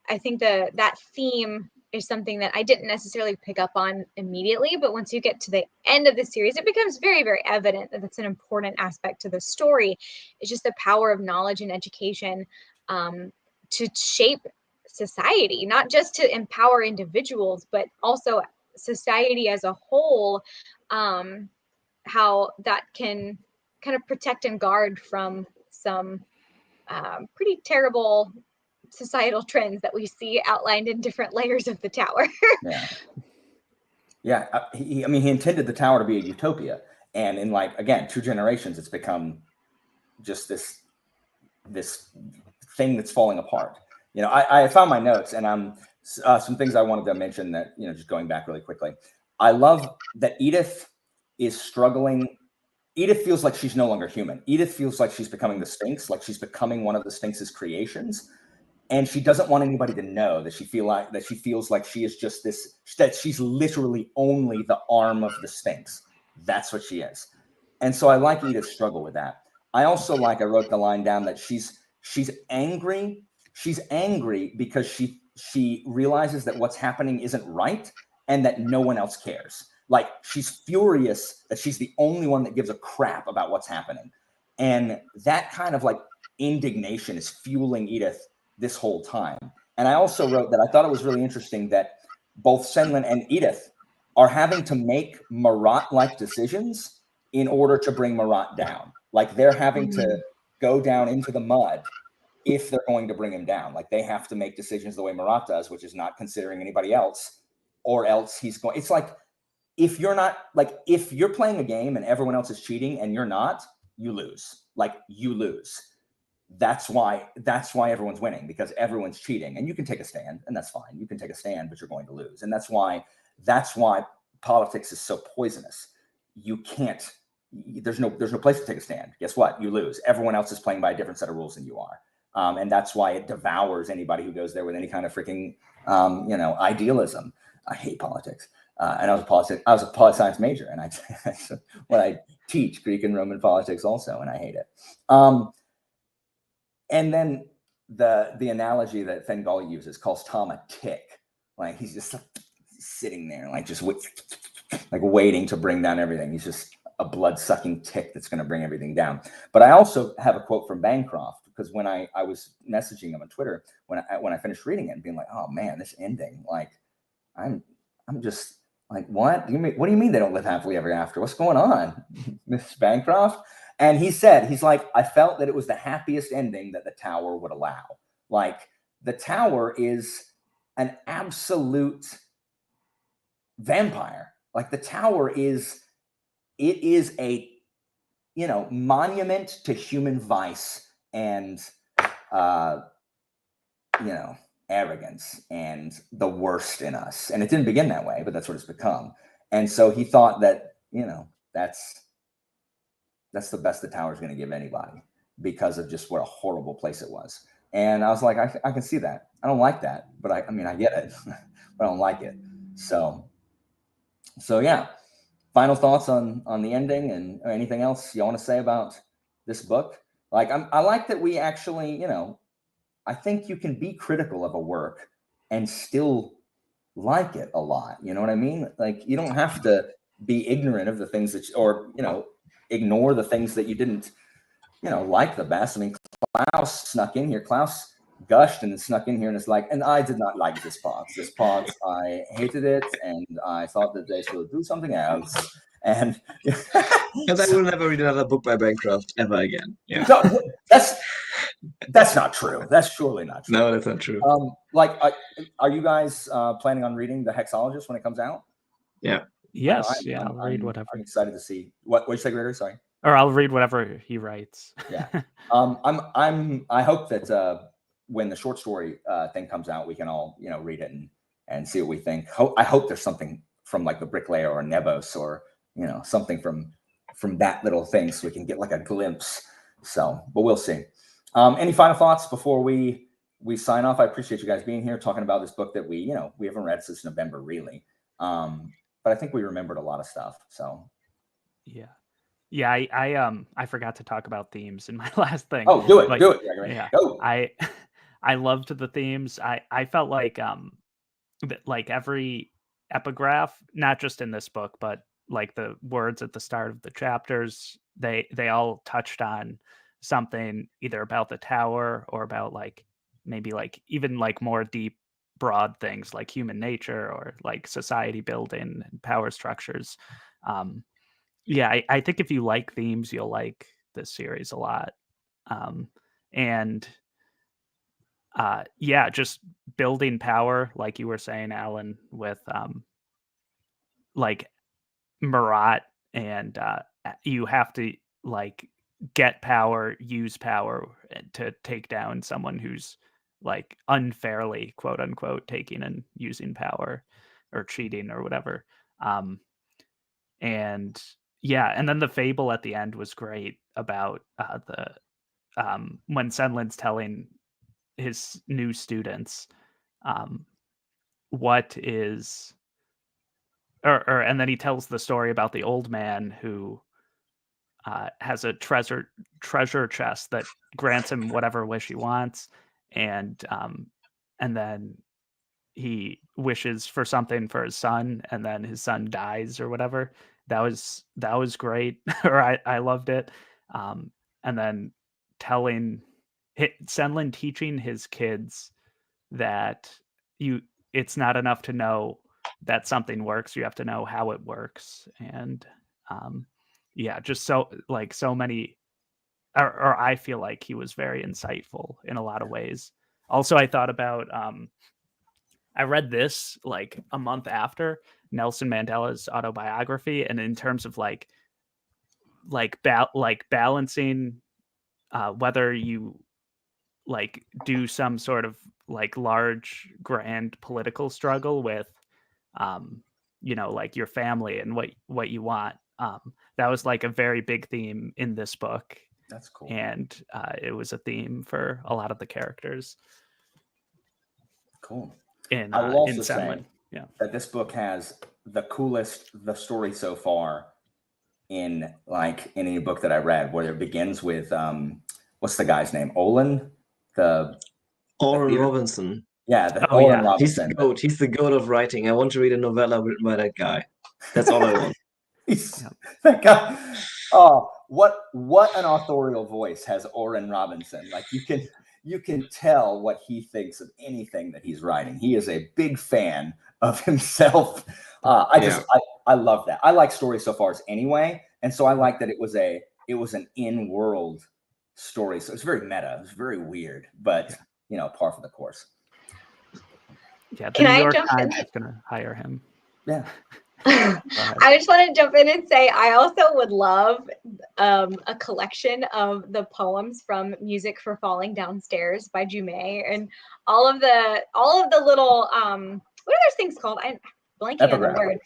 I think that theme is something that I didn't necessarily pick up on immediately, but once you get to the end of the series, it becomes very, very evident that it's an important aspect to the story. It's just the power of knowledge and education to shape society, not just to empower individuals, but also society as a whole, how that can kind of protect and guard from some pretty terrible societal trends that we see outlined in different layers of the tower. Yeah. He intended the tower to be a utopia, and in like again 2 generations, it's become just this thing that's falling apart. You know, I found my notes, and some things I wanted to mention that, you know, just going back really quickly. I love that Edith is struggling. Edith feels like she's no longer human. Edith feels like she's becoming the Sphinx, like she's becoming one of the Sphinx's creations. And she doesn't want anybody to know that she feels like she is just this, that she's literally only the arm of the Sphinx. That's what she is. And so I like Edith's struggle with that. I also I wrote the line down that she's angry She's angry because she realizes that what's happening isn't right and that no one else cares. Like, she's furious that she's the only one that gives a crap about what's happening. And that kind of like indignation is fueling Edith this whole time. And I also wrote that I thought it was really interesting that both Senlin and Edith are having to make Marat-like decisions in order to bring Marat down. Like, they're having to go down into the mud if they're going to bring him down. Like, they have to make decisions the way Marat does, which is not considering anybody else, or else he's going. It's like, if you're playing a game and everyone else is cheating and you're not, you lose. Like, you lose. That's why everyone's winning, because everyone's cheating. And you can take a stand, and that's fine. You can take a stand, but you're going to lose. And that's why politics is so poisonous. You can't. There's no place to take a stand. Guess what? You lose. Everyone else is playing by a different set of rules than you are. And that's why it devours anybody who goes there with any kind of freaking, idealism. I hate politics. And I was a poli-science major, and I teach Greek and Roman politics also, and I hate it. And then the analogy that Fengal uses calls Tom a tick. Like, he's just sitting there, like, just like waiting to bring down everything. He's just a blood-sucking tick that's going to bring everything down. But I also have a quote from Bancroft, because when I was messaging him on Twitter when I finished reading it and being like, oh man, this ending, like, I'm just like, what do you mean they don't live happily ever after? What's going on, Miss Bancroft? And he's like, I felt that it was the happiest ending that the Tower would allow. Like, the Tower is an absolute vampire. Like, the Tower is a, monument to human vice and, arrogance and the worst in us. And it didn't begin that way, but that's what it's become. And so he thought that, that's the best the Tower is going to give anybody, because of just what a horrible place it was. And I was like, I can see that. I don't like that, but I get it, but I don't like it. So yeah. Final thoughts on the ending, and or anything else you want to say about this book? Like, I like that we actually, I think you can be critical of a work and still like it a lot. You know what I mean? Like, you don't have to be ignorant of the things that, ignore the things that you didn't, like the best. I mean, Klaus snuck in here. Klaus gushed and snuck in here, and it's like, and I did not like this part. This part, I hated it, and I thought that they should do something else. And I will never read another book by Bancroft ever again. Yeah, no, that's not true. That's surely not true. No, that's not true. Are you guys planning on reading The Hexologist when it comes out? Yeah. Yes. I'll read whatever. I'm excited to see what you say, Gregory. Sorry. Or I'll read whatever he writes. Yeah. I hope that when the short story thing comes out, we can all read it and see what we think. I hope there's something from like The Bricklayer or Nebos, or something from that little thing, so we can get like a glimpse. So, but we'll see. Any final thoughts before we sign off? I appreciate you guys being here talking about this book that we haven't read since November, really. But I think we remembered a lot of stuff. So yeah, I forgot to talk about themes in my last thing. Oh, do it. Yeah, go. I loved the themes. I felt like like every epigraph, not just in this book, but like the words at the start of the chapters, they all touched on something either about the Tower or about like maybe like even like more deep, broad things like human nature or like society building and power structures. I think if you like themes, you'll like this series a lot. Just building power, like you were saying, Alan, with like Marat, and you have to like get power, use power to take down someone who's like unfairly, quote unquote, taking and using power or cheating or whatever. And then the fable at the end was great about when Senlin's telling his new students what is and then he tells the story about the old man who has a treasure chest that grants him whatever wish he wants, and then he wishes for something for his son, and then his son dies or whatever. That was great, or I loved it. And then Senlin teaching his kids that it's not enough to know that something works, you have to know how it works. And just so many, or I feel like he was very insightful in a lot of ways. Also, I thought about I read this like a month after Nelson Mandela's autobiography, and in terms of balancing whether you like do some sort of like large grand political struggle with like your family and what you want. That was like a very big theme in this book. That's cool. And it was a theme for a lot of the characters. Cool. I will also say that this book has the story so far in like any book that I read, where it begins with what's the guy's name? Oren Robinson. Yeah, Oren Robinson. He's the goat. He's the goat of writing. I want to read a novella written by that guy. That's all I want. That guy. Oh, what an authorial voice has Oren Robinson. Like you can tell what he thinks of anything that he's writing. He is a big fan of himself. I love that. I like stories so far anyway, and so I like that it was an in-world story. So it's very meta. It's very weird, but par for the course. Yeah, the New York Times is going to hire him. Yeah. I just want to jump in and say I also would love a collection of the poems from Music for Falling Downstairs by Jume, and all of the little what are those things called? I'm blanking on the word.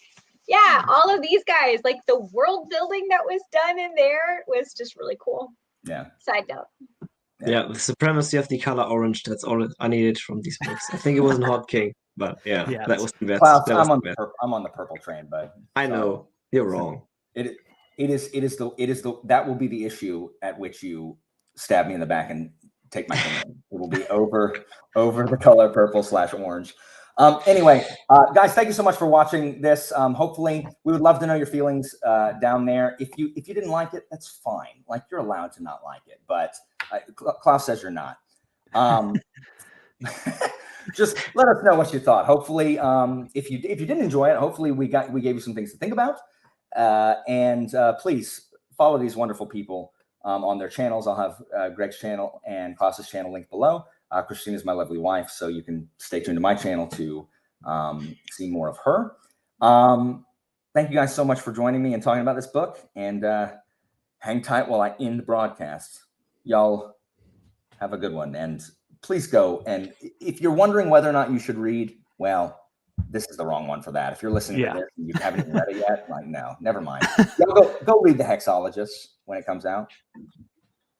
Yeah, all of these guys, like the world building that was done in there was just really cool. Yeah. Side note. Yeah, the supremacy of the color orange. That's all I needed from these books. I think it wasn't Hot King, but that was the best. I'm on the purple train, but I know you're wrong. It is that will be the issue at which you stab me in the back and take my hand. It will be over the color purple/orange. Anyway, guys, thank you so much for watching this. Hopefully, we would love to know your feelings down there. If you didn't like it, that's fine. Like, you're allowed to not like it, but Klaus says you're not. Just let us know what you thought. Hopefully, if you didn't enjoy it, hopefully we gave you some things to think about. And please follow these wonderful people on their channels. I'll have Greg's channel and Klaus's channel linked below. Christine is my lovely wife, so you can stay tuned to my channel to see more of her. Thank you guys so much for joining me and talking about this book. And hang tight while I end the broadcast. Y'all have a good one. And please go. And if you're wondering whether or not you should read, well, this is the wrong one for that. If you're listening to this and you haven't even read it yet, like, no, never mind. Go read The Hexologist when it comes out.